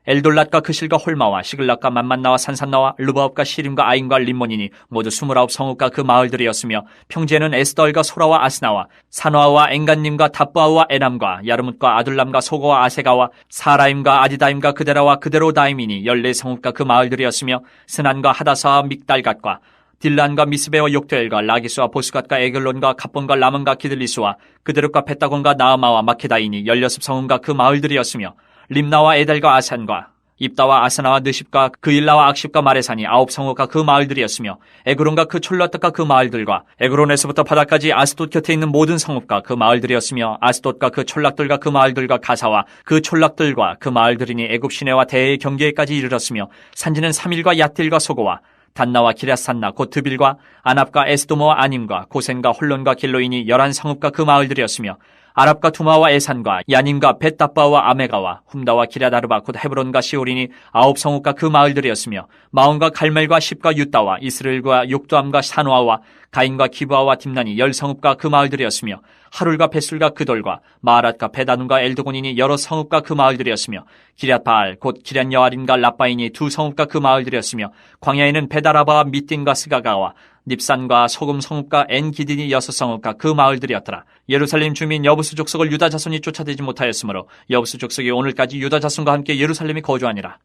B: 엘돌랏과 그실과 홀마와 시글락과 만만나와 산산나와 르바업과 시림과 아인과 림몬이니 모두 29성읍과 그 마을들이었으며 평지에는 에스덜과 소라와 아스나와 산화와 엥간님과 답바우와 에남과 야르뭇과 아둘람과 소고와 아세가와 사라임과 아디다임과 그데라와 그데로다임이니 14성읍과 그 마을들이었으며 스난과 하다사와 믹달갓과 딜란과 미스베와 욕도엘과 라기스와 보스갓과 에글론과 갑본과 라몬과 기들리스와 그데롯과 벳다곤과 나아마와 마케다이니 16성읍과 그 마을들이었으며 림나와 에델과 아산과 입다와 아사나와 느십과 그일라와 악십과 마레산이 9성읍과 그 마을들이었으며 에그론과 그 촐라떡과 그 마을들과 에그론에서부터 바다까지 아스돗 곁에 있는 모든 성읍과 그 마을들이었으며 아스돗과 그 촐락들과 그 마을들과 가사와 그 촐락들과 그 마을들이니 애굽 시내와 대해의 경계에까지 이르렀으며 산지는 3일과 얏딜과 소고와 단나와 기랴산나 곧 드빌과 아납과 에스도모와 아님과 고센과 홀론과 길로인이 11성읍과 그 마을들이었으며 아랍과 두마와 에산과 야님과 벳다바와 아메가와 훔다와 기랴다르바 곧 헤브론과 시오린이 9성읍과 그 마을들이었으며 마온과 갈멜과 십과 유다와 이스라엘과 욕도암과 산화와 가인과 기브아와 딥난이 10성읍과 그 마을들이었으며 하룰과 벳술과 그돌과 마아랏과 베다눈과 엘드곤이니 여러 성읍과 그 마을들이었으며 기랴바알 곧 기럇 여아림과 라바인이 2성읍과 그 마을들이었으며 광야에는 베다라바와 미띵과 스가가와 닙산과 소금 성읍과 엔기딘이 6성읍과 그 마을들이었더라. 예루살렘 주민 여부수 족속을 유다 자손이 쫓아내지 못하였으므로 여부수 족속이 오늘까지 유다 자손과 함께 예루살렘에 거주하니라.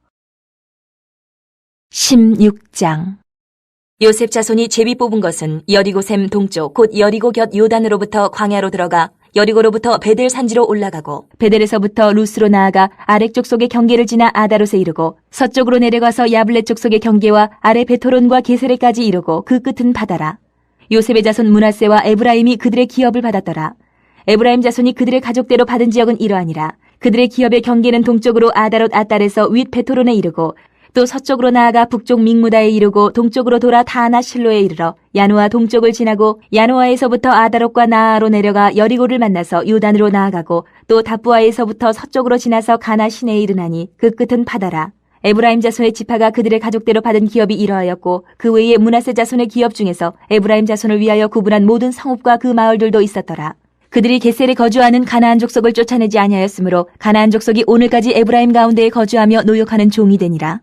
C: 16장 요셉 자손이 제비 뽑은 것은 여리고샘 동쪽 곧 여리고 곁 요단으로부터 광야로 들어가 여리고로부터 베델 산지로 올라가고 베델에서부터 루스로 나아가 아렉 족속의 경계를 지나 아다롯에 이르고 서쪽으로 내려가서 야블렛 족속의 경계와 아래 베토론과 게세레까지 이르고 그 끝은 바다라. 요셉의 자손 므낫세와 에브라임이 그들의 기업을 받았더라. 에브라임 자손이 그들의 가족대로 받은 지역은 이러하니라. 그들의 기업의 경계는 동쪽으로 아다롯 아딸에서 윗 베토론에 이르고 또 서쪽으로 나아가 북쪽 믹무다에 이르고 동쪽으로 돌아 다나 실로에 이르러 야노아 동쪽을 지나고 야노아에서부터 아다롯과 나아로 내려가 여리고를 만나서 요단으로 나아가고 또 다부아에서부터 서쪽으로 지나서 가나 시내에 이르나니 그 끝은 바다라. 에브라임 자손의 지파가 그들의 가족대로 받은 기업이 이러하였고 그 외에 므낫세 자손의 기업 중에서 에브라임 자손을 위하여 구분한 모든 성읍과 그 마을들도 있었더라. 그들이 게셀에 거주하는 가나안 족속을 쫓아내지 아니하였으므로 가나안 족속이 오늘까지 에브라임 가운데에 거주하며 노역하는 종이 되니라.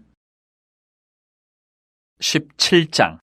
B: 17장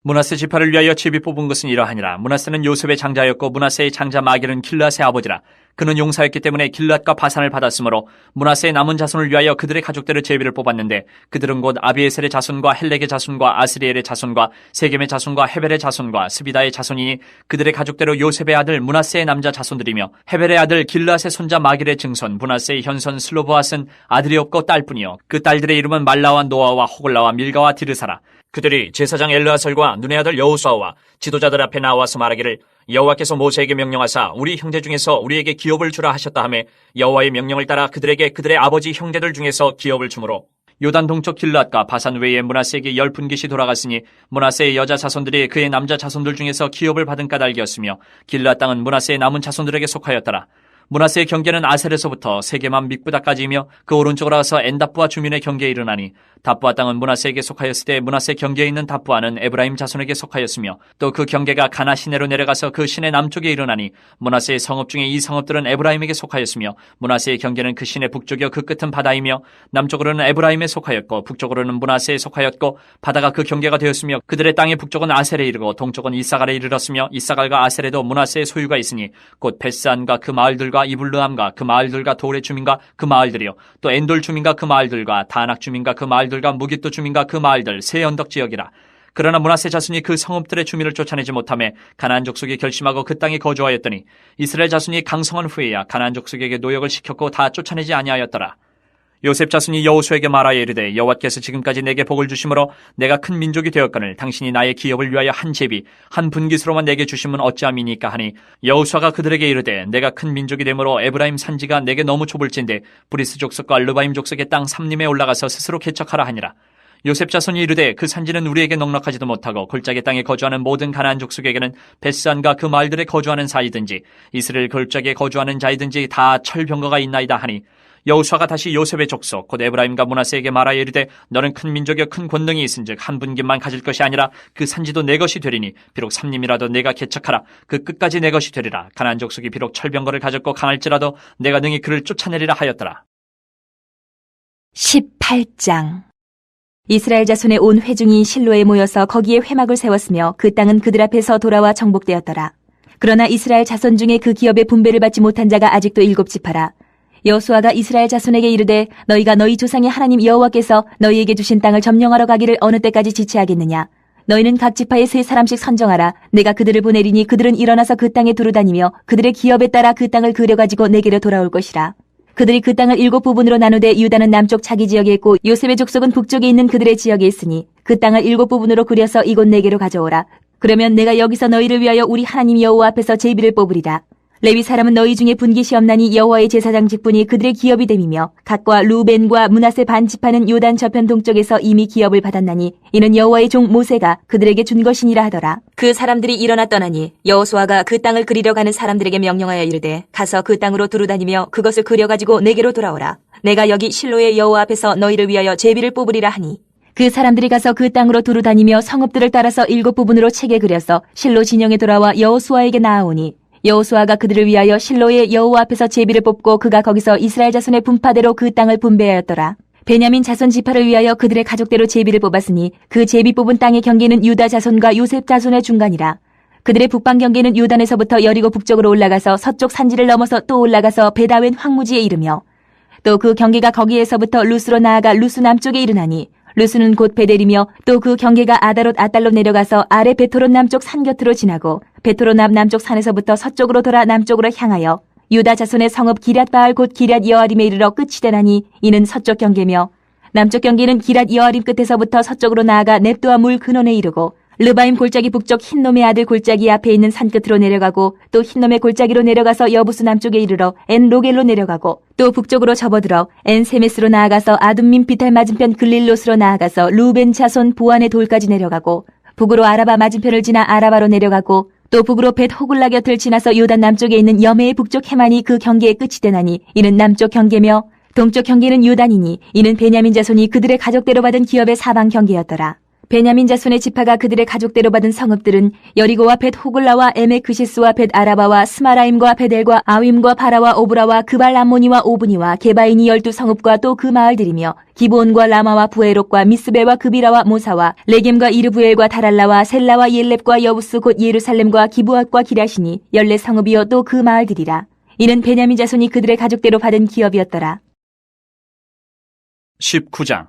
B: 므낫세 지파를 위하여 제비 뽑은 것은 이러하니라. 므낫세는 요셉의 장자였고 므낫세의 장자 마길은 길앗의 아버지라. 그는 용사였기 때문에 길앗과 바산을 받았으므로 므낫세의 남은 자손을 위하여 그들의 가족대로 제비를 뽑았는데 그들은 곧 아비에셀의 자손과 헬렉의 자손과 아스리엘의 자손과 세겜의 자손과 헤벨의 자손과 스비다의 자손이니 그들의 가족대로 요셉의 아들 므낫세의 남자 자손들이며 헤벨의 아들 길앗의 손자 마길의 증손 므낫세의 현손 슬로보앗은 아들이 없고 딸뿐이요 그 딸들의 이름은 말라와 노아와 호글라와 밀가와 디르사라. 그들이 제사장 엘르아살과 눈의 아들 여호수아와 지도자들 앞에 나와서 말하기를 여호와께서 모세에게 명령하사 우리 형제 중에서 우리에게 기업을 주라 하셨다 하매 여호와의 명령을 따라 그들에게 그들의 아버지 형제들 중에서 기업을 주므로 요단 동쪽 길앗과 바산 외에 므낫세에게 10분깃이 돌아갔으니 므낫세의 여자 자손들이 그의 남자 자손들 중에서 기업을 받은 까닭이었으며 길앗 땅은 므낫세의 남은 자손들에게 속하였더라. 므낫세의 경계는 아셀에서부터 세게만 믹부다까지이며 그 오른쪽으로 가서 엔답부아 주민의 경계에 이르나니 답부아 땅은 므낫세에게 속하였을 때 므낫세 경계에 있는 답부아는 에브라임 자손에게 속하였으며 또 그 경계가 가나 시내로 내려가서 그 시내 남쪽에 이르나니 므낫세의 성읍 중에 이 성읍들은 에브라임에게 속하였으며 므낫세의 경계는 그 시내 북쪽이요 그 끝은 바다이며 남쪽으로는 에브라임에 속하였고 북쪽으로는 므낫세에 속하였고 바다가 그 경계가 되었으며 그들의 땅의 북쪽은 아셀에 이르고 동쪽은 이사갈에 이르렀으며 이사갈과 아셀에도 므낫세의 소유가 있으니 곧 베스안과 그 마을들과 이블르함과 그 마을들과 돌의 주민과 그 마을들이요 또 엔돌 주민과 그 마을들과 다낙 주민과 그 마을들과 무깃도 주민과 그 마을들 세 언덕 지역이라. 그러나 므낫세 자손이 그 성읍들의 주민을 쫓아내지 못하며 가나안 족속이 결심하고 그 땅에 거주하였더니 이스라엘 자손이 강성한 후에야 가나안 족속에게 노역을 시켰고 다 쫓아내지 아니하였더라. 요셉 자손이 여호수아에게 말하여 이르되 여호와께서 지금까지 내게 복을 주심으로 내가 큰 민족이 되었거늘 당신이 나의 기업을 위하여 한 제비 한 분깃으로만 내게 주심은 어찌함이니까 하니 여호수아가 그들에게 이르되 내가 큰 민족이 되므로 에브라임 산지가 내게 너무 좁을진데 브리스 족속과 르바임 족속의 땅 삼림에 올라가서 스스로 개척하라 하니라. 요셉 자손이 이르되 그 산지는 우리에게 넉넉하지도 못하고 골짜기 땅에 거주하는 모든 가나안 족속에게는 베스안과 그 마을들에 거주하는 사이든지 이스라엘 골짜기에 거주하는 자이든지 다 철병거가 있나이다 하니 여호수아가 다시 요셉의 족속 곧 에브라임과 므낫세에게 말하여 이르되 너는 큰 민족이여 큰 권능이 있은즉 한 분깃만 가질 것이 아니라 그 산지도 내 것이 되리니 비록 삼림이라도 내가 개척하라 그 끝까지 내 것이 되리라. 가나안 족속이 비록 철병거를 가졌고 강할지라도 내가 능히 그를 쫓아내리라 하였더라.
C: 18장 이스라엘 자손의 온 회중이 실로에 모여서 거기에 회막을 세웠으며 그 땅은 그들 앞에서 돌아와 정복되었더라. 그러나 이스라엘 자손 중에 그 기업의 분배를 받지 못한 자가 아직도 7지파라. 여호수아가 이스라엘 자손에게 이르되 너희가 너희 조상의 하나님 여호와께서 너희에게 주신 땅을 점령하러 가기를 어느 때까지 지체하겠느냐. 너희는 각 지파에 3사람씩 선정하라. 내가 그들을 보내리니 그들은 일어나서 그 땅에 두루다니며 그들의 기업에 따라 그 땅을 그려가지고 내게로 돌아올 것이라. 그들이 그 땅을 7부분으로 나누되 유다는 남쪽 자기 지역에 있고 요셉의 족속은 북쪽에 있는 그들의 지역에 있으니 그 땅을 7부분으로 그려서 이곳 내게로 가져오라. 그러면 내가 여기서 너희를 위하여 우리 하나님 여호와 앞에서 제비를 뽑으리라. 레위 사람은 너희 중에 분깃이 없나니 여호와의 제사장 직분이 그들의 기업이 됨이며 갓과 루벤과 므낫세 반 지파는 요단 저편 동쪽에서 이미 기업을 받았나니 이는 여호와의 종 모세가 그들에게 준 것이니라 하더라. 그 사람들이 일어나 떠나니 여호수아가 그 땅을 그리려 가는 사람들에게 명령하여 이르되 가서 그 땅으로 두루다니며 그것을 그려가지고 내게로 돌아오라. 내가 여기 실로의 여호와 앞에서 너희를 위하여 제비를 뽑으리라 하니 그 사람들이 가서 그 땅으로 두루다니며 성읍들을 따라서 7부분으로 채게 그려서 실로 진영에 돌아와 여호수아에게 나아오니 여호수아가 그들을 위하여 실로의 여호와 앞에서 제비를 뽑고 그가 거기서 이스라엘 자손의 분파대로 그 땅을 분배하였더라. 베냐민 자손 지파를 위하여 그들의 가족대로 제비를 뽑았으니 그 제비 뽑은 땅의 경계는 유다 자손과 요셉 자손의 중간이라. 그들의 북방 경계는 요단에서부터 여리고 북쪽으로 올라가서 서쪽 산지를 넘어서 또 올라가서 베다웬 황무지에 이르며 또 그 경계가 거기에서부터 루스로 나아가 루스 남쪽에 이르나니 루스는 곧 베델이며 또 그 경계가 아다롯 아달로 내려가서 아래 베토롯 남쪽 산 곁으로 지나고 베토롯 남쪽 산에서부터 서쪽으로 돌아 남쪽으로 향하여 유다 자손의 성읍 기럇 바알 곧 기럇 여아림에 이르러 끝이 되나니 이는 서쪽 경계며 남쪽 경계는 기럇 여아림 끝에서부터 서쪽으로 나아가 넵도아 물 근원에 이르고 르바임 골짜기 북쪽 흰놈의 아들 골짜기 앞에 있는 산 끝으로 내려가고 또 흰놈의 골짜기로 내려가서 여부스 남쪽에 이르러 엔 로겔로 내려가고 또 북쪽으로 접어들어 엔 세메스로 나아가서 아둠민 비탈 맞은편 글릴롯으로 나아가서 루벤 자손 보안의 돌까지 내려가고 북으로 아라바 맞은편을 지나 아라바로 내려가고 또 북으로 벳 호글라 곁을 지나서 요단 남쪽에 있는 여메의 북쪽 해만이 그 경계의 끝이 되나니 이는 남쪽 경계며 동쪽 경계는 요단이니 이는 베냐민 자손이 그들의 가족대로 받은 기업의 사방 경계였더라. 베냐민 자손의 지파가 그들의 가족대로 받은 성읍들은 여리고와 벳 호글라와 에메크시스와 벳 아라바와 스마라임과 베델과 아윈과 바라와 오브라와 그발 암모니와 오브니와 게바인이 12성읍과 또 그 마을들이며 기브온과 라마와 부에롯과 미스베와 그비라와 모사와 레겜과 이르부엘과 다랄라와 셀라와 옐렙과 여부스 곧 예루살렘과 기브앗과 기라시니 14성읍이요 또 그 마을들이라. 이는 베냐민 자손이 그들의 가족대로 받은 기업이었더라.
B: 19장.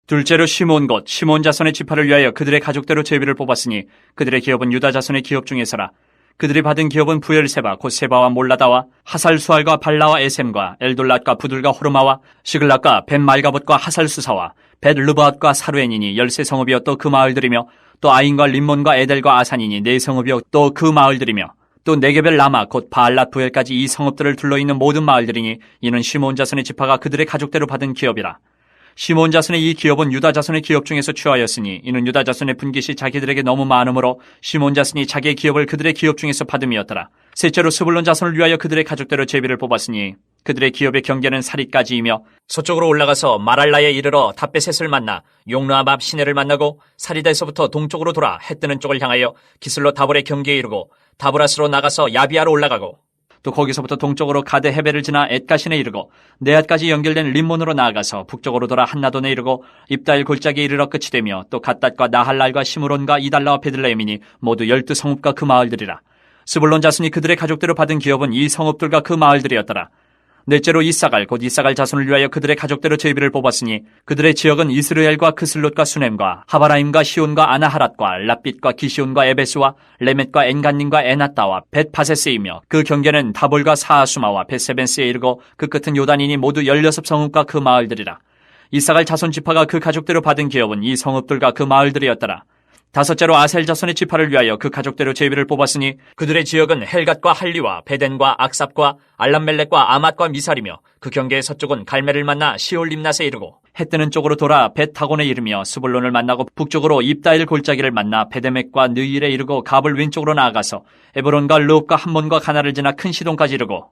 B: 둘째로 시몬 곧 시몬 자손의 지파를 위하여 그들의 가족대로 제비를 뽑았으니 그들의 기업은 유다 자손의 기업 중에서라. 그들이 받은 기업은 부엘세바 곧 세바와 몰라다와 하살수알과 발라와 에셈과 엘돌랏과 부들과 호르마와 시글락과 벳말가봇과 하살수사와 벳르바앗과 사루엔이니 13성읍이요 또 그 마을들이며 또 아인과 림몬과 에델과 아산이니 4성읍이요 또 그 마을들이며 또 네게벨 라마 곧 바알랏 부엘까지 이 성읍들을 둘러있는 모든 마을들이니 이는 시몬 자손의 지파가 그들의 가족대로 받은 기업이라. 시몬 자손의 이 기업은 유다 자손의 기업 중에서 취하였으니 이는 유다 자손의 분깃이 자기들에게 너무 많으므로 시몬 자손이 자기의 기업을 그들의 기업 중에서 받음이었더라. 셋째로 스불론 자손을 위하여 그들의 가족대로 제비를 뽑았으니 그들의 기업의 경계는 사리까지이며 서쪽으로 올라가서 마랄라에 이르러 다베셋을 만나 용르암 앞 시내를 만나고 사리다에서부터 동쪽으로 돌아 해 뜨는 쪽을 향하여 기슬로 다볼의 경계에 이르고 다브라스로 나가서 야비아로 올라가고 또 거기서부터 동쪽으로 가데 헤벨을 지나 엣가신에 이르고 네앗까지 연결된 림몬으로 나아가서 북쪽으로 돌아 한나돈에 이르고 입다일 골짜기에 이르러 끝이 되며 또 갓닷과 나할랄과 시므론과 이달라와 베들레헴이니 모두 12성읍과 그 마을들이라. 스불론 자손이 그들의 가족대로 받은 기업은 이 성읍들과 그 마을들이었더라. 넷째로 이사갈 곧 이사갈 자손을 위하여 그들의 가족대로 제비를 뽑았으니 그들의 지역은 이스르엘과 크슬롯과 수넴과 하바라임과 시온과 아나하랏과 랍빗과 기시온과 에베스와 레멧과 엔간님과 에나따와 벳파세스이며 그 경계는 다볼과 사하수마와 벳세벤스에 이르고 그 끝은 요단이니 모두 16성읍과 그 마을들이라. 이사갈 자손 지파가 그 가족대로 받은 기업은 이 성읍들과 그 마을들이었더라. 다섯째로 아셀 자손의 지파를 위하여 그 가족대로 제비를 뽑았으니 그들의 지역은 헬갓과 할리와 베덴과 악삽과 알람멜렉과 아맛과 미살이며 그 경계의 서쪽은 갈멜을 만나 시올림낫에 이르고 해 뜨는 쪽으로 돌아 벳다곤에 이르며 스불론을 만나고 북쪽으로 입다일 골짜기를 만나 베데맥과 느일에 이르고 갑을 왼쪽으로 나아가서 에브론과 르옵과 함몬과 가나를 지나 큰 시돈까지 이르고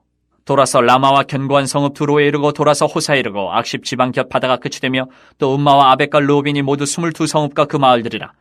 B: 돌아서 라마와 견고한 성읍 두로에 이르고 돌아서 호사에 이르고 악십 지방 곁 바다가 끝이 되며 또 음마와 아벡과 르옵이니 모두 22성읍과 그 마을들이라.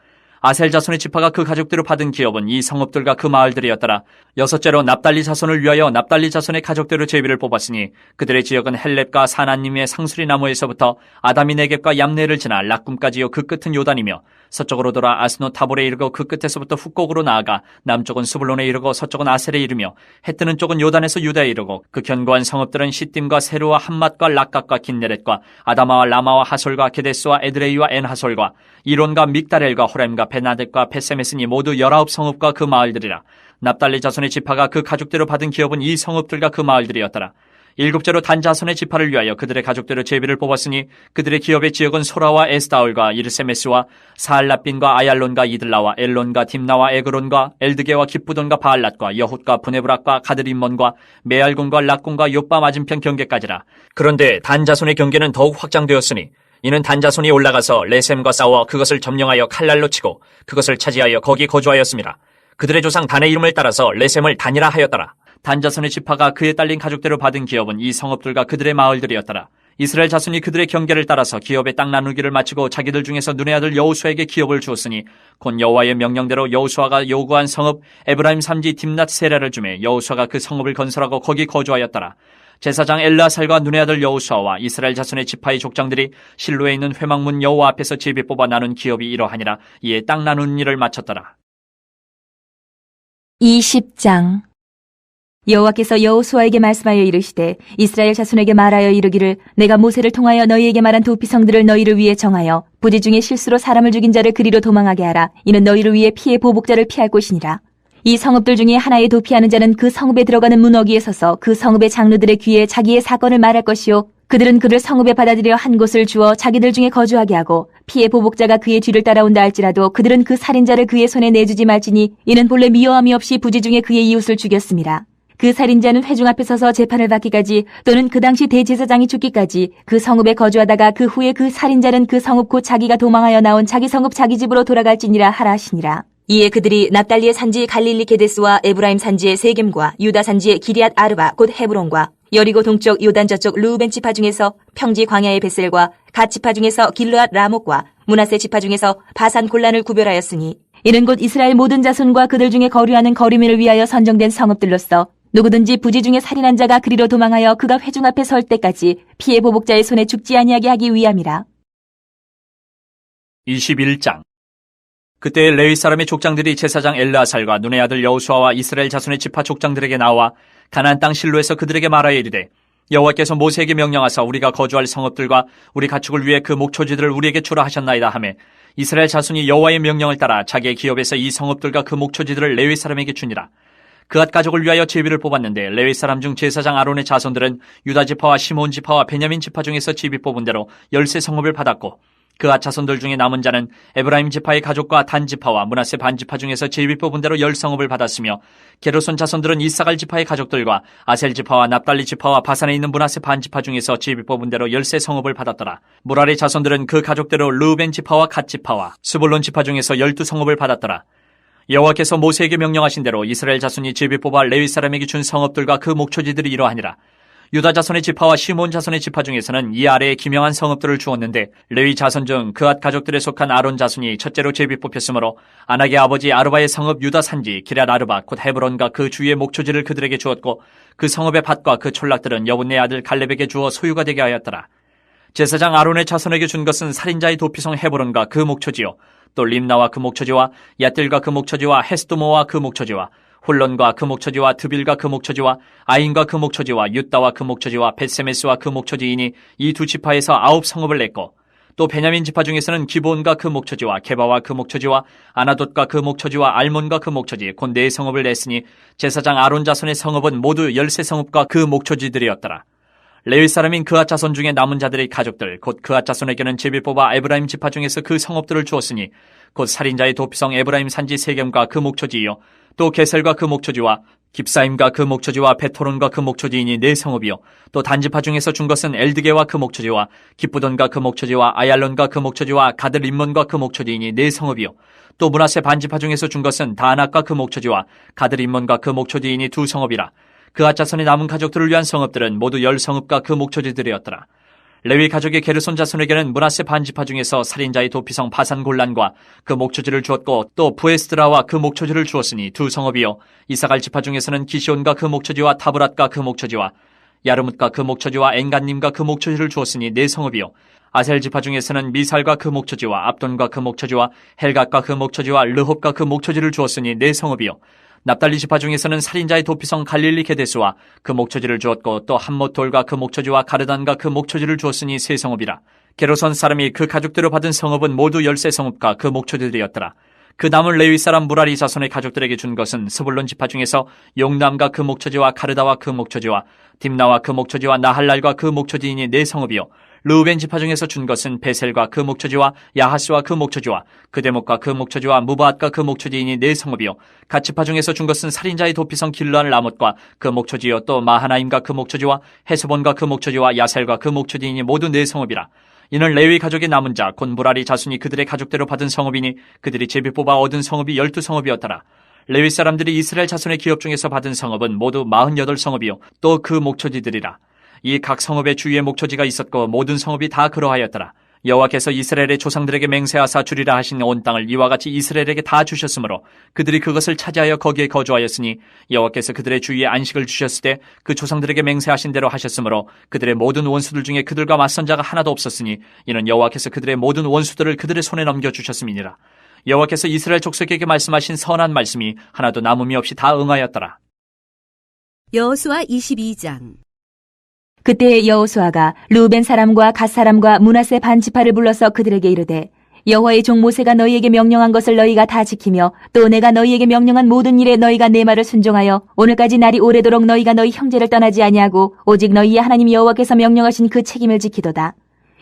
B: 아셀 자손의 지파가 그 가족대로 받은 기업은 이 성읍들과 그 마을들이었더라. 여섯째로 납달리 자손을 위하여 납달리 자손의 가족대로 제비를 뽑았으니 그들의 지역은 헬렙과 사나님의 상수리 나무에서부터 아다미 네겝과 얌네를 지나 락꿈까지요 그 끝은 요단이며 서쪽으로 돌아 아스노 타볼에 이르고 그 끝에서부터 훅곡으로 나아가 남쪽은 스불론에 이르고 서쪽은 아셀에 이르며 해 뜨는 쪽은 요단에서 유다에 이르고 그 견고한 성읍들은 시딤과 세루와 함맛과 락각과 긴네렛과 아다마와 라마와 하솔과 게데스와 에드레이와 엔하솔과 이론과 믹다렐과 호렘과 베나덱과 베세메스니 모두 19성읍과 그 마을들이라. 납달리 자손의 지파가 그 가족대로 받은 기업은 이 성읍들과 그 마을들이었더라. 일곱째로 단 자손의 지파를 위하여 그들의 가족대로 제비를 뽑았으니 그들의 기업의 지역은 소라와 에스다올과 이르세메스와 사알라빈과 아얄론과 이들라와 엘론과 딥나와 에그론과 엘드게와 기쁘돈과 바알랏과 여훗과 부네브락과 가드림몬과 메알곤과 락곤과 요빠 맞은편 경계까지라. 그런데 단 자손의 경계는 더욱 확장되었으니 이는 단 자손이 올라가서 레셈과 싸워 그것을 점령하여 칼날로 치고 그것을 차지하여 거기 거주하였습니다. 그들의 조상 단의 이름을 따라서 레셈을 단이라 하였더라. 단 자손의 지파가 그에 딸린 가족대로 받은 기업은 이 성읍들과 그들의 마을들이었더라. 이스라엘 자손이 그들의 경계를 따라서 기업의 땅 나누기를 마치고 자기들 중에서 눈의 아들 여호수아에게 기업을 주었으니 곧 여호와의 명령대로 여호수아가 요구한 성읍 에브라임 삼지 딥낫 세라를 주매 여호수아가 그 성읍을 건설하고 거기 거주하였더라. 제사장 엘라살과 눈의 아들 여호수아와 이스라엘 자손의 지파의 족장들이 실로에 있는 회막문 여호와 앞에서 제비 뽑아 나눈 기업이 이러하니라. 이에 땅 나누는 일을 마쳤더라.
C: 20장. 여호와께서 여호수아에게 말씀하여 이르시되 이스라엘 자손에게 말하여 이르기를 내가 모세를 통하여 너희에게 말한 두 피성들을 너희를 위해 정하여 부지 중에 실수로 사람을 죽인 자를 그리로 도망하게 하라. 이는 너희를 위해 피해 보복자를 피할 곳이니라. 이 성읍들 중에 하나에 도피하는 자는 그 성읍에 들어가는 문어기에 서서 그 성읍의 장로들의 귀에 자기의 사건을 말할 것이요 그들은 그를 성읍에 받아들여 한 곳을 주어 자기들 중에 거주하게 하고 피해 보복자가 그의 뒤를 따라온다 할지라도 그들은 그 살인자를 그의 손에 내주지 말지니 이는 본래 미워함이 없이 부지 중에 그의 이웃을 죽였습니다. 그 살인자는 회중 앞에 서서 재판을 받기까지 또는 그 당시 대제사장이 죽기까지 그 성읍에 거주하다가 그 후에 그 살인자는 그 성읍 곧 자기가 도망하여 나온 자기 성읍 자기 집으로 돌아갈지니라 하라 하시니라. 이에 그들이 납달리의 산지 갈릴리 게데스와 에브라임 산지의 세겜과 유다 산지의 기리앗 아르바 곧 헤브론과 여리고 동쪽 요단 저쪽 르우벤 지파 중에서 평지 광야의 벳셀과 갓 지파 중에서 길르앗 라못과 므낫세 지파 중에서 바산 골란을 구별하였으니 이는 곧 이스라엘 모든 자손과 그들 중에 거류하는 거류민을 위하여 선정된 성읍들로서 누구든지 부지 중에 살인한 자가 그리로 도망하여 그가 회중 앞에 설 때까지 피해 보복자의 손에 죽지 아니하게 하기 위함이라.
B: 21장. 그때 레위 사람의 족장들이 제사장 엘르아살과 눈의 아들 여호수아와 이스라엘 자손의 지파 족장들에게 나와 가나안 땅 실로에서 그들에게 말하여 이르되 여호와께서 모세에게 명령하사 우리가 거주할 성읍들과 우리 가축을 위해 그 목초지들을 우리에게 주라 하셨나이다 하매 이스라엘 자손이 여호와의 명령을 따라 자기의 기업에서 이 성읍들과 그 목초지들을 레위 사람에게 주니라. 그앗 가족을 위하여 제비를 뽑았는데 레위 사람 중 제사장 아론의 자손들은 유다 지파와 시몬 지파와 베냐민 지파 중에서 제비 뽑은 대로 13성읍을 받았고 그앗 자손들 중에 남은 자는 에브라임 지파의 가족과 단 지파와 므낫세 반 지파 중에서 제비 뽑은 대로 10성읍을 받았으며 게르손 자손들은 이사갈 지파의 가족들과 아셀 지파와 납달리 지파와 바산에 있는 므낫세 반 지파 중에서 제비 뽑은 대로 13성읍을 받았더라. 무랄의 자손들은 그 가족대로 르우벤 지파와 갓 지파와 스불론 지파 중에서 12성읍을 받았더라. 여호와께서 모세에게 명령하신 대로 이스라엘 자손이 제비 뽑아 레위 사람에게 준 성읍들과 그 목초지들이 이러하니라. 유다 자손의 지파와 시몬 자손의 지파 중에서는 이 아래에 기명한 성읍들을 주었는데 레위 자손 중 그앗 가족들에 속한 아론 자손이 첫째로 제비 뽑혔으므로 아낙의 아버지 아르바의 성읍 유다 산지 기럇 아르바 곧 헤브론과 그 주위의 목초지를 그들에게 주었고 그 성읍의 밭과 그 촌락들은 여분네 아들 갈렙에게 주어 소유가 되게 하였더라. 제사장 아론의 자손에게 준 것은 살인자의 도피성 헤브론과 그 목초지요 또 림나와 그 목초지와 얏딜과 그 목초지와 헤스도모와 그 목초지와 홀론과 그 목초지와 드빌과 그 목초지와 아인과 그 목초지와 윳다와 그 목초지와 벳세메스와 그 목초지이니 이 두 지파에서 9성읍을 냈고 또 베냐민 지파 중에서는 기본과 그 목초지와 게바와 그 목초지와 아나돗과 그 목초지와 알몬과 그 목초지 곧 4성읍을 냈으니 제사장 아론 자손의 성읍은 모두 13성읍과 그 목초지들이었더라. 레위 사람인 그앗 자손 중에 남은 자들의 가족들 곧 그앗 자손에게는 제비 뽑아 에브라임 지파 중에서 그 성읍들을 주었으니 곧 살인자의 도피성 에브라임 산지 세겜과 그 목초지이요 또 게셀과 그 목초지와 깁사임과 그 목초지와 베토론과 그 목초지이니 4성읍이요 또 단지파 중에서 준 것은 엘드게와 그 목초지와 기쁘돈과 그 목초지와 아얄론과 그 목초지와 가드림몬과 그 목초지이니 4성읍이요 또 므낫세 반지파 중에서 준 것은 다낙과 그 목초지와 가드림몬과 그 목초지이니 2성읍이라. 그앗 자손의 남은 가족들을 위한 성읍들은 모두 10성읍과 그 목초지들이었더라. 레위 가족의 게르손 자손에게는 므낫세 반지파 중에서 살인자의 도피성 바산 골란과 그 목초지를 주었고 또 부에스드라와 그 목초지를 주었으니 2성읍이요 이사갈 지파 중에서는 기시온과 그 목초지와 타브랏과 그 목초지와 야르뭇과 그 목초지와 엔간님과 그 목초지를 주었으니 4성읍이요 아셀 지파 중에서는 미살과 그 목초지와 압돈과 그 목초지와 헬갓과 그 목초지와 르홉과 그 목초지를 주었으니 4성읍이요 납달리 지파 중에서는 살인자의 도피성 갈릴리 게데스와 그 목초지를 주었고 또 함못돌과 그 목초지와 가르단과 그 목초지를 주었으니 3성읍이라. 게르손 사람이 그 가족대로 받은 성읍은 모두 13성읍과 그 목초지들이었더라. 그 남은 레위 사람 무라리 자손의 가족들에게 준 것은 스불론 지파 중에서 용남과 그 목초지와 가르다와 그 목초지와 딥나와 그 목초지와 나할랄과 그 목초지이니 4성읍이요 르우벤 지파 중에서 준 것은 베셀과 그 목초지와 야하스와 그 목초지와 그데목과 그 목초지와 무바앗과 그 목초지이니 4성읍이요 갓 지파 중에서 준 것은 살인자의 도피성 길르앗 라못과 그 목초지요 또 마하나임과 그 목초지와 헤스본과 그 목초지와 야셀과 그 목초지이니 모두 4성읍이라. 이는 레위 가족의 남은 자 곧 무라리 자손이 그들의 가족대로 받은 성읍이니 그들이 제비 뽑아 얻은 성읍이 12성읍이었더라. 레위 사람들이 이스라엘 자손의 기업 중에서 받은 성읍은 모두 48성읍이요 또 그 목초지들이라. 이 각 성읍의 주위에 목초지가 있었고 모든 성읍이 다 그러하였더라. 여호와께서 이스라엘의 조상들에게 맹세하사 주리라 하신 온 땅을 이와 같이 이스라엘에게 다 주셨으므로 그들이 그것을 차지하여 거기에 거주하였으니 여호와께서 그들의 주위에 안식을 주셨을 때 그 조상들에게 맹세하신 대로 하셨으므로 그들의 모든 원수들 중에 그들과 맞선 자가 하나도 없었으니 이는 여호와께서 그들의 모든 원수들을 그들의 손에 넘겨주셨음이니라. 여호와께서 이스라엘 족속에게 말씀하신 선한 말씀이 하나도 남음이 없이 다 응하였더라.
A: 여호수아 22장.
C: 그때 여호수아가 르우벤 사람과 갓 사람과 므낫세 반 지파를 불러서 그들에게 이르되 여호와의 종 모세가 너희에게 명령한 것을 너희가 다 지키며 또 내가 너희에게 명령한 모든 일에 너희가 내 말을 순종하여 오늘까지 날이 오래도록 너희가 너희 형제를 떠나지 아니하고 오직 너희의 하나님 여호와께서 명령하신 그 책임을 지키도다.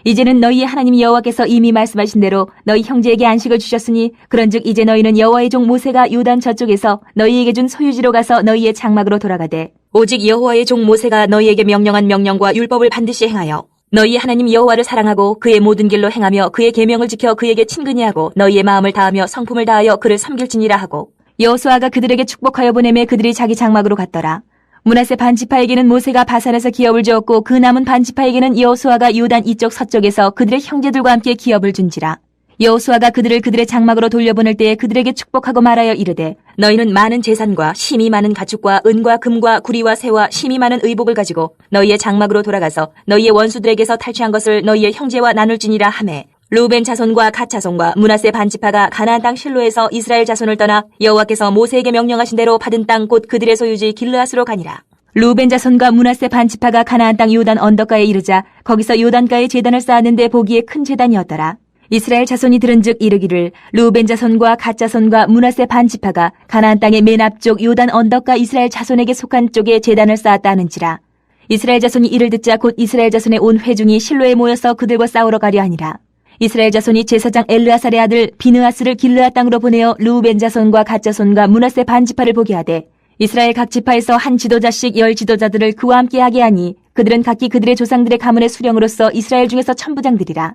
C: 이제는 너희의 하나님 여호와께서 이미 말씀하신 대로 너희 형제에게 안식을 주셨으니 그런즉 이제 너희는 여호와의 종 모세가 요단 저쪽에서 너희에게 준 소유지로 가서 너희의 장막으로 돌아가되 오직 여호와의 종 모세가 너희에게 명령한 명령과 율법을 반드시 행하여 너희 하나님 여호와를 사랑하고 그의 모든 길로 행하며 그의 계명을 지켜 그에게 친근히 하고 너희의 마음을 다하며 성품을 다하여 그를 섬길지니라 하고 여호수아가 그들에게 축복하여 보내매 그들이 자기 장막으로 갔더라. 므낫세 반지파에게는 모세가 바산에서 기업을 주었고 그 남은 반지파에게는 여호수아가 요단 이쪽 서쪽에서 그들의 형제들과 함께 기업을 준지라. 여호수아가 그들을 그들의 장막으로 돌려보낼 때에 그들에게 축복하고 말하여 이르되 너희는 많은 재산과 심이 많은 가축과 은과 금과 구리와 새와 심이 많은 의복을 가지고 너희의 장막으로 돌아가서 너희의 원수들에게서 탈취한 것을 너희의 형제와 나눌지니라 하매 루벤 자손과 갓 자손과 므낫세 반지파가 가나안 땅 실로에서 이스라엘 자손을 떠나 여호와께서 모세에게 명령하신 대로 받은 땅 곧 그들의 소유지 길르앗으로 가니라. 루벤 자손과 므낫세 반지파가 가나안 땅 요단 언덕가에 이르자 거기서 요단가에 제단을 쌓았는데 보기에 큰 제단이었더라. 이스라엘 자손이 들은즉 이르기를 루벤 자손과 갓 자손과 므낫세 반지파가 가나안 땅의 맨 앞쪽 요단 언덕가 이스라엘 자손에게 속한 쪽에 제단을 쌓았다 하는지라. 이스라엘 자손이 이를 듣자 곧 이스라엘 자손의 온 회중이 실로에 모여서 그들과 싸우러 가려 하니라. 이스라엘 자손이 제사장 엘르아살의 아들 비느하스를 길르앗 땅으로 보내어 루벤 자손과 갓 자손과 므낫세 반지파를 보게 하되 이스라엘 각 지파에서 한 지도자씩 10 지도자들을 그와 함께 하게 하니 그들은 각기 그들의 조상들의 가문의 수령으로서 이스라엘 중에서 천부장들이라.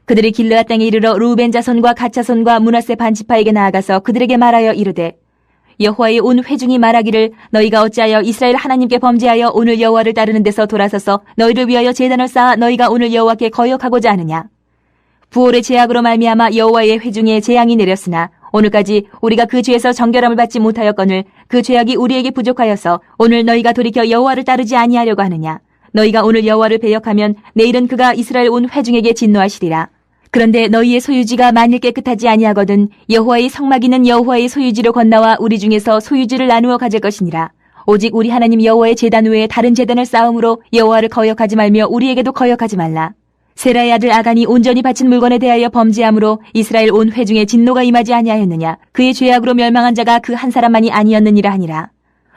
C: 그들이 길르앗 땅에 이르러 루벤 자손과 갓 자손과 므낫세 반지파에게 나아가서 그들에게 말하여 이르되 여호와의 온 회중이 말하기를 너희가 어찌하여 이스라엘 하나님께 범죄하여 오늘 여호와를 따르는 데서 돌아서서 너희를 위하여 제단을 쌓아 너희가 오늘 여호와께 거역하고자 하느냐. 부올의 제약으로 말미암아 여호와의 회중에 재앙이 내렸으나 오늘까지 우리가 그 죄에서 정결함을 받지 못하였거늘 그 죄악이 우리에게 부족하여서 오늘 너희가 돌이켜 여호와를 따르지 아니하려고 하느냐. 너희가 오늘 여호와를 배역하면 내일은 그가 이스라엘 온 회중에게 진노하시리라. 그런데 너희의 소유지가 만일 깨끗하지 아니하거든 여호와의 성막이는 여호와의 소유지로 건너와 우리 중에서 소유지를 나누어 가질 것이니라. 오직 우리 하나님 여호와의 제단 외에 다른 제단을 쌓음으로 여호와를 거역하지 말며 우리에게도 거역하지 말라. 세라의 아들 아간이 온전히 바친 물건에 대하여 범죄함으로 이스라엘 온 회중에 진노가 임하지 아니하였느냐. 그의 죄악으로 멸망한 자가 그 한 사람만이 아니었느니라 하니라.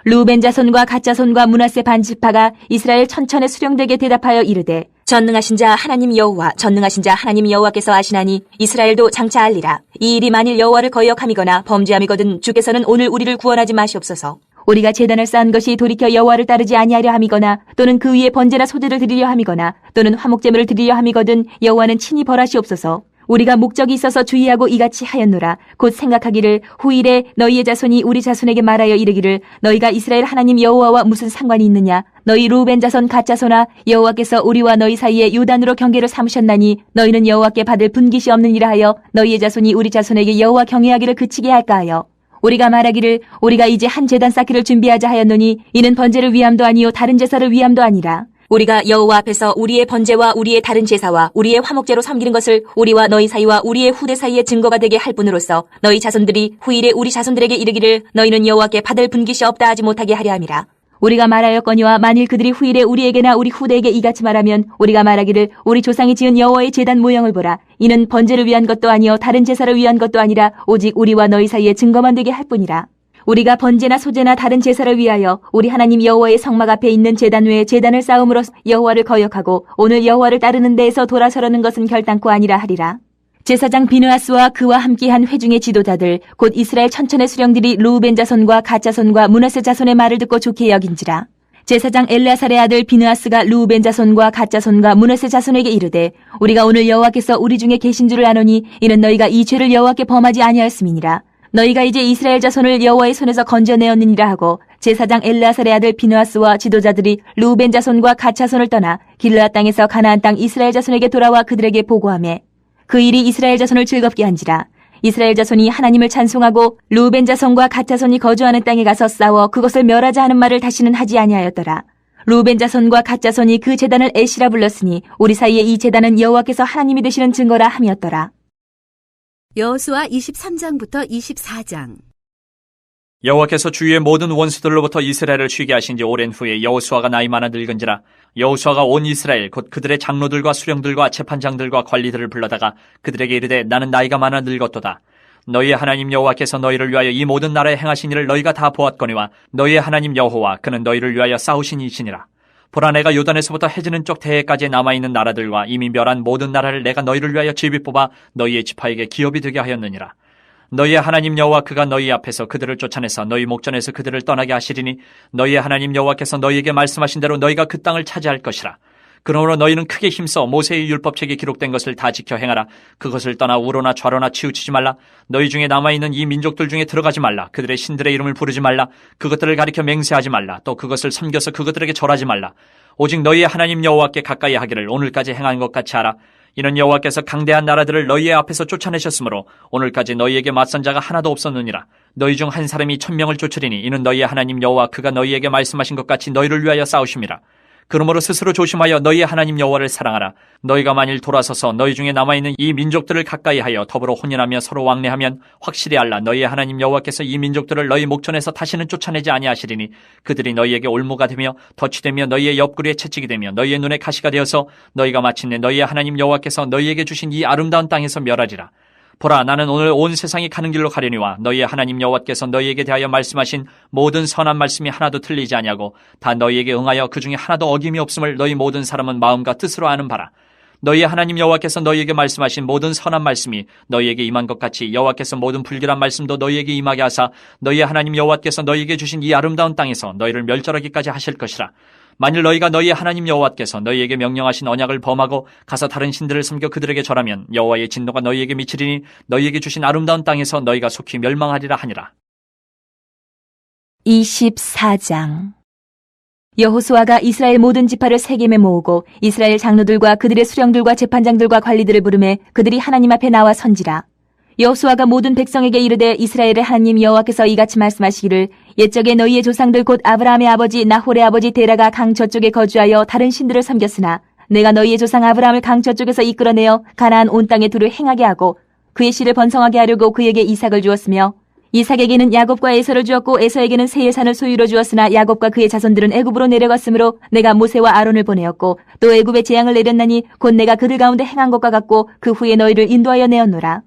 C: 루벤 자손과 갓 자손과 므낫세 반지파가 이스라엘 천천의 수령들에게 대답하여 이르되 전능하신 자 하나님 여호와 전능하신 자 하나님 여호와께서 아시나니 이스라엘도 장차 알리라. 이 일이 만일 여호와를 거역함이거나 범죄함이거든 주께서는 오늘 우리를 구원하지 마시옵소서. 우리가 제단을 쌓은 것이 돌이켜 여호와를 따르지 아니하려 함이거나 또는 그 위에 번제나 소제를 드리려 함이거나 또는 화목제물을 드리려 함이거든 여호와는 친히 벌하시옵소서. 우리가 목적이 있어서 주의하고 이같이 하였노라. 곧 생각하기를 후일에 너희의 자손이 우리 자손에게 말하여 이르기를 너희가 이스라엘 하나님 여호와와 무슨 상관이 있느냐. 너희 루벤 자손 갓 자손아 여호와께서 우리와 너희 사이에 요단으로 경계를 삼으셨나니 너희는 여호와께 받을 분깃이 없느니라 하여 너희의 자손이 우리 자손에게 여호와 경외하기를 그치게 할까 하여 우리가 말하기를 우리가 이제 한 제단 쌓기를 준비하자 하였노니 이는 번제를 위함도 아니요 다른 제사를 위함도 아니라. 우리가 여호와 앞에서 우리의 번제와 우리의 다른 제사와 우리의 화목제로 섬기는 것을 우리와 너희 사이와 우리의 후대 사이의 증거가 되게 할 뿐으로써 너희 자손들이 후일에 우리 자손들에게 이르기를 너희는 여호와께 받을 분깃이 없다 하지 못하게 하려 함이라. 우리가 말하였거니와 만일 그들이 후일에 우리에게나 우리 후대에게 이같이 말하면 우리가 말하기를 우리 조상이 지은 여호와의 제단 모형을 보라. 이는 번제를 위한 것도 아니요 다른 제사를 위한 것도 아니라 오직 우리와 너희 사이의 증거만 되게 할 뿐이라. 우리가 번제나 소제나 다른 제사를 위하여 우리 하나님 여호와의 성막 앞에 있는 제단 외에 제단을 쌓음으로 여호와를 거역하고 오늘 여호와를 따르는 데에서 돌아서려는 것은 결단코 아니라 하리라. 제사장 비느하스와 그와 함께한 회중의 지도자들 곧 이스라엘 천천의 수령들이 루벤 자손과 갓 자손과 므낫세 자손의 말을 듣고 좋게 여긴지라. 제사장 엘르아살의 아들 비느하스가 루벤 자손과 갓 자손과 므낫세 자손에게 이르되 우리가 오늘 여호와께서 우리 중에 계신 줄을 아노니 이는 너희가 이 죄를 여호와께 범하지 아니하였음이니라. 너희가 이제 이스라엘 자손을 여호와의 손에서 건져내었느니라 하고 제사장 엘르아살의 아들 비느하스와 지도자들이 루벤 자손과 갓 자손을 떠나 길르앗 땅에서 가나안 땅 이스라엘 자손에게 돌아와 그들에게 보고하매 그 일이 이스라엘 자손을 즐겁게 한지라. 이스라엘 자손이 하나님을 찬송하고 루벤 자손과 갓 자손이 거주하는 땅에 가서 싸워 그것을 멸하자 하는 말을 다시는 하지 아니하였더라. 루벤 자손과 갓 자손이 그 제단을 에시라 불렀으니 우리 사이에 이 제단은 여호와께서 하나님이 되시는 증거라 함이었더라.
A: 여호수아 23장부터 24장.
B: 여호와께서 주위의 모든 원수들로부터 이스라엘을 쉬게 하신 지 오랜 후에 여호수아가 나이 많아 늙은지라. 여호수아가 온 이스라엘 곧 그들의 장로들과 수령들과 재판장들과 관리들을 불러다가 그들에게 이르되 나는 나이가 많아 늙었도다. 너희의 하나님 여호와께서 너희를 위하여 이 모든 나라에 행하신 일을 너희가 다 보았거니와 너희의 하나님 여호와 그는 너희를 위하여 싸우신 이시니라. 보라 내가 요단에서부터 해지는 쪽 대해까지 남아있는 나라들과 이미 멸한 모든 나라를 내가 너희를 위하여 제비 뽑아 너희의 지파에게 기업이 되게 하였느니라. 너희의 하나님 여호와 그가 너희 앞에서 그들을 쫓아내서 너희 목전에서 그들을 떠나게 하시리니 너희의 하나님 여호와께서 너희에게 말씀하신 대로 너희가 그 땅을 차지할 것이라. 그러므로 너희는 크게 힘써 모세의 율법책에 기록된 것을 다 지켜 행하라. 그것을 떠나 우로나 좌로나 치우치지 말라. 너희 중에 남아있는 이 민족들 중에 들어가지 말라. 그들의 신들의 이름을 부르지 말라. 그것들을 가리켜 맹세하지 말라. 또 그것을 섬겨서 그것들에게 절하지 말라. 오직 너희의 하나님 여호와께 가까이 하기를 오늘까지 행한 것 같이 하라. 이는 여호와께서 강대한 나라들을 너희의 앞에서 쫓아내셨으므로 오늘까지 너희에게 맞선 자가 하나도 없었느니라. 너희 중 한 사람이 1000명을 쫓으리니 이는 너희의 하나님 여호와 그가 너희에게 말씀하신 것 같이 너희를 위하여 싸우심이라. 그러므로 스스로 조심하여 너희의 하나님 여호와를 사랑하라. 너희가 만일 돌아서서 너희 중에 남아있는 이 민족들을 가까이하여 더불어 혼인하며 서로 왕래하면 확실히 알라. 너희의 하나님 여호와께서 이 민족들을 너희 목전에서 다시는 쫓아내지 아니하시리니 그들이 너희에게 올무가 되며 덫이 되며 너희의 옆구리에 채찍이 되며 너희의 눈에 가시가 되어서 너희가 마침내 너희의 하나님 여호와께서 너희에게 주신 이 아름다운 땅에서 멸하리라. 보라, 나는 오늘 온 세상이 가는 길로 가려니와 너희의 하나님 여호와께서 너희에게 대하여 말씀하신 모든 선한 말씀이 하나도 틀리지 아니하고 다 너희에게 응하여 그 중에 하나도 어김이 없음을 너희 모든 사람은 마음과 뜻으로 아는 바라. 너희의 하나님 여호와께서 너희에게 말씀하신 모든 선한 말씀이 너희에게 임한 것 같이 여호와께서 모든 불길한 말씀도 너희에게 임하게 하사 너희의 하나님 여호와께서 너희에게 주신 이 아름다운 땅에서 너희를 멸절하기까지 하실 것이라. 만일 너희가 너희의 하나님 여호와께서 너희에게 명령하신 언약을 범하고 가서 다른 신들을 섬겨 그들에게 절하면 여호와의 진노가 너희에게 미치리니 너희에게 주신 아름다운 땅에서 너희가 속히 멸망하리라 하니라.
C: 24장. 여호수아가 이스라엘 모든 지파를 세겜에 모으고 이스라엘 장로들과 그들의 수령들과 재판장들과 관리들을 부르매 그들이 하나님 앞에 나와 선지라. 여호수아가 모든 백성에게 이르되 이스라엘의 하나님 여호와께서 이같이 말씀하시기를 옛적에 너희의 조상들 곧 아브라함의 아버지 나홀의 아버지 데라가 강 저쪽에 거주하여 다른 신들을 섬겼으나 내가 너희의 조상 아브라함을 강 저쪽에서 이끌어내어 가나안 온 땅에 두루 행하게 하고 그의 씨를 번성하게 하려고 그에게 이삭을 주었으며 이삭에게는 야곱과 에서를 주었고 에서에게는 세일산을 소유로 주었으나 야곱과 그의 자손들은 애굽으로 내려갔으므로 내가 모세와 아론을 보내었고 또 애굽에 재앙을 내렸나니 곧 내가 그들 가운데 행한 것과 같고 그 후에 너희를 인도하여 내었노라.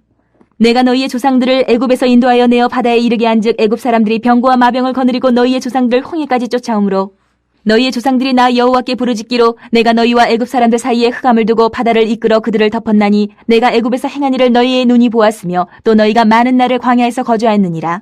C: 내가 너희의 조상들을 애굽에서 인도하여 내어 바다에 이르게 한즉 애굽 사람들이 병거와 마병을 거느리고 너희의 조상들을 홍해까지 쫓아오므로 너희의 조상들이 나 여호와께 부르짖기로 내가 너희와 애굽 사람들 사이에 흑암을 두고 바다를 이끌어 그들을 덮었나니 내가 애굽에서 행한 일을 너희의 눈이 보았으며 또 너희가 많은 날을 광야에서 거주하였느니라.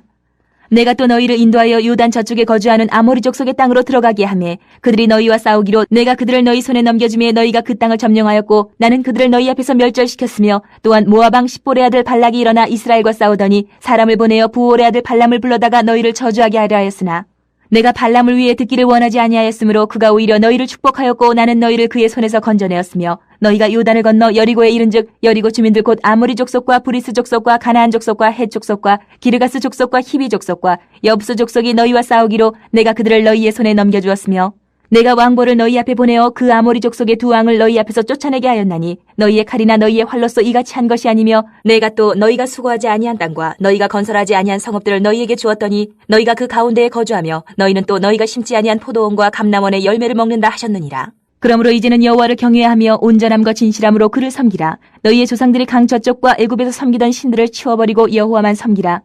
C: 내가 또 너희를 인도하여 요단 저쪽에 거주하는 아모리족 속의 땅으로 들어가게 하매 그들이 너희와 싸우기로 내가 그들을 너희 손에 넘겨주매 너희가 그 땅을 점령하였고 나는 그들을 너희 앞에서 멸절시켰으며 또한 모아방 십볼의 아들 발락이 일어나 이스라엘과 싸우더니 사람을 보내어 부올의 아들 발람을 불러다가 너희를 저주하게 하려 하였으나 내가 발람을 위해 듣기를 원하지 아니하였으므로 그가 오히려 너희를 축복하였고 나는 너희를 그의 손에서 건져내었으며 너희가 요단을 건너 여리고에 이른즉 여리고 주민들 곧 아모리 족속과 브리스 족속과 가나안 족속과 헷 족속과 기르가스 족속과 히비 족속과 여부스 족속이 너희와 싸우기로 내가 그들을 너희의 손에 넘겨주었으며 내가 왕보를 너희 앞에 보내어 그 아모리 족속의 두 왕을 너희 앞에서 쫓아내게 하였나니 너희의 칼이나 너희의 활로서 이같이 한 것이 아니며 내가 또 너희가 수고하지 아니한 땅과 너희가 건설하지 아니한 성읍들을 너희에게 주었더니 너희가 그 가운데에 거주하며 너희는 또 너희가 심지 아니한 포도원과 감람원의 열매를 먹는다 하셨느니라. 그러므로 이제는 여호와를 경외하며 온전함과 진실함으로 그를 섬기라. 너희의 조상들이 강 저쪽과 애굽에서 섬기던 신들을 치워버리고 여호와만 섬기라.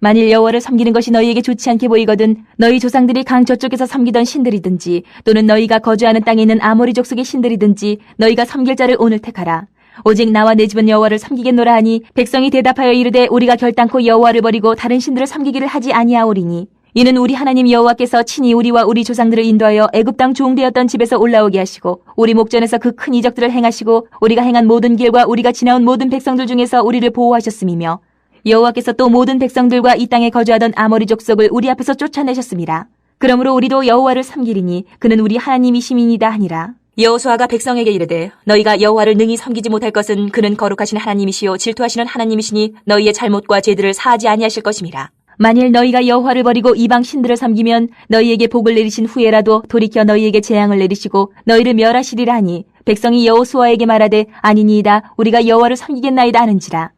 C: 만일 여호와를 섬기는 것이 너희에게 좋지 않게 보이거든 너희 조상들이 강 저쪽에서 섬기던 신들이든지 또는 너희가 거주하는 땅에 있는 아모리 족속의 신들이든지 너희가 섬길 자를 오늘 택하라. 오직 나와 내 집은 여호와를 섬기겠노라 하니 백성이 대답하여 이르되 우리가 결단코 여호와를 버리고 다른 신들을 섬기기를 하지 아니하오리니 이는 우리 하나님 여호와께서 친히 우리와 우리 조상들을 인도하여 애굽 땅 종되었던 집에서 올라오게 하시고 우리 목전에서 그 큰 이적들을 행하시고 우리가 행한 모든 길과 우리가 지나온 모든 백성들 중에서 우리를 보호하셨음이며 여호와께서 또 모든 백성들과 이 땅에 거주하던 아모리 족속을 우리 앞에서 쫓아내셨습니다. 그러므로 우리도 여호와를 섬기리니 그는 우리 하나님이심이니이다 하니라. 여호수아가 백성에게 이르되 너희가 여호와를 능히 섬기지 못할 것은 그는 거룩하신 하나님이시요 질투하시는 하나님이시니 너희의 잘못과 죄들을 사하지 아니하실 것임이라. 만일 너희가 여호와를 버리고 이방 신들을 섬기면 너희에게 복을 내리신 후에라도 돌이켜 너희에게 재앙을 내리시고 너희를 멸하시리라 하니 백성이 여호수아에게 말하되 아니니이다 우리가 여호와를 섬기겠나이다 하는지라.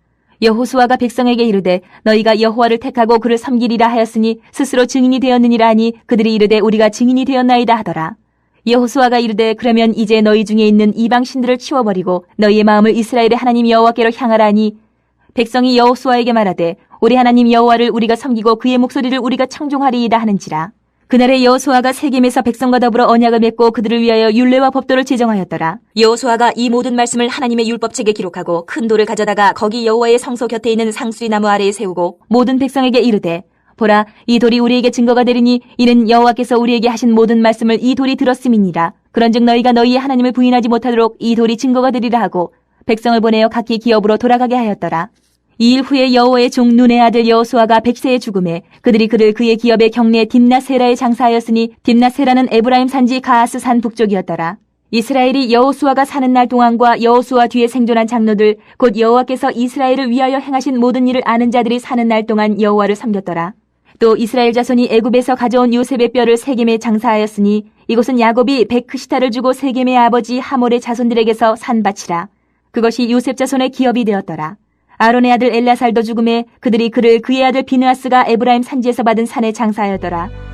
C: 여호수아가 백성에게 이르되 너희가 여호와를 택하고 그를 섬기리라 하였으니 스스로 증인이 되었느니라 하니 그들이 이르되 우리가 증인이 되었나이다 하더라. 여호수아가 이르되 그러면 이제 너희 중에 있는 이방 신들을 치워버리고 너희의 마음을 이스라엘의 하나님 여호와께로 향하라 하니 백성이 여호수아에게 말하되 우리 하나님 여호와를 우리가 섬기고 그의 목소리를 우리가 청종하리이다 하는지라. 그날에 여호수아가 세겜에서 백성과 더불어 언약을 맺고 그들을 위하여 율례와 법도를 제정하였더라. 여호수아가 이 모든 말씀을 하나님의 율법책에 기록하고 큰 돌을 가져다가 거기 여호와의 성소 곁에 있는 상수리 나무 아래에 세우고 모든 백성에게 이르되 보라 이 돌이 우리에게 증거가 되리니 이는 여호와께서 우리에게 하신 모든 말씀을 이 돌이 들었음이니라. 그런즉 너희가 너희의 하나님을 부인하지 못하도록 이 돌이 증거가 되리라 하고 백성을 보내어 각기 기업으로 돌아가게 하였더라. 2일 후에 여호와의 종 눈의 아들 여호수아가 백세에 죽음에 그들이 그를 그의 기업의 경내 딥나세라에 장사하였으니 딥나세라는 에브라임 산지 가하스 산 북쪽이었더라. 이스라엘이 여호수아가 사는 날 동안과 여호수아 뒤에 생존한 장로들 곧 여호와께서 이스라엘을 위하여 행하신 모든 일을 아는 자들이 사는 날 동안 여호와를 섬겼더라. 또 이스라엘 자손이 애굽에서 가져온 요셉의 뼈를 세겜에 장사하였으니 이곳은 야곱이 베크시타를 주고 세겜의 아버지 하몰의 자손들에게서 산 밭이라. 그것이 요셉 자손의 기업이 되었더라. 아론의 아들 엘라살도 죽음에 그들이 그를 그의 아들 비느하스가 에브라임 산지에서 받은 산에 장사하였더라.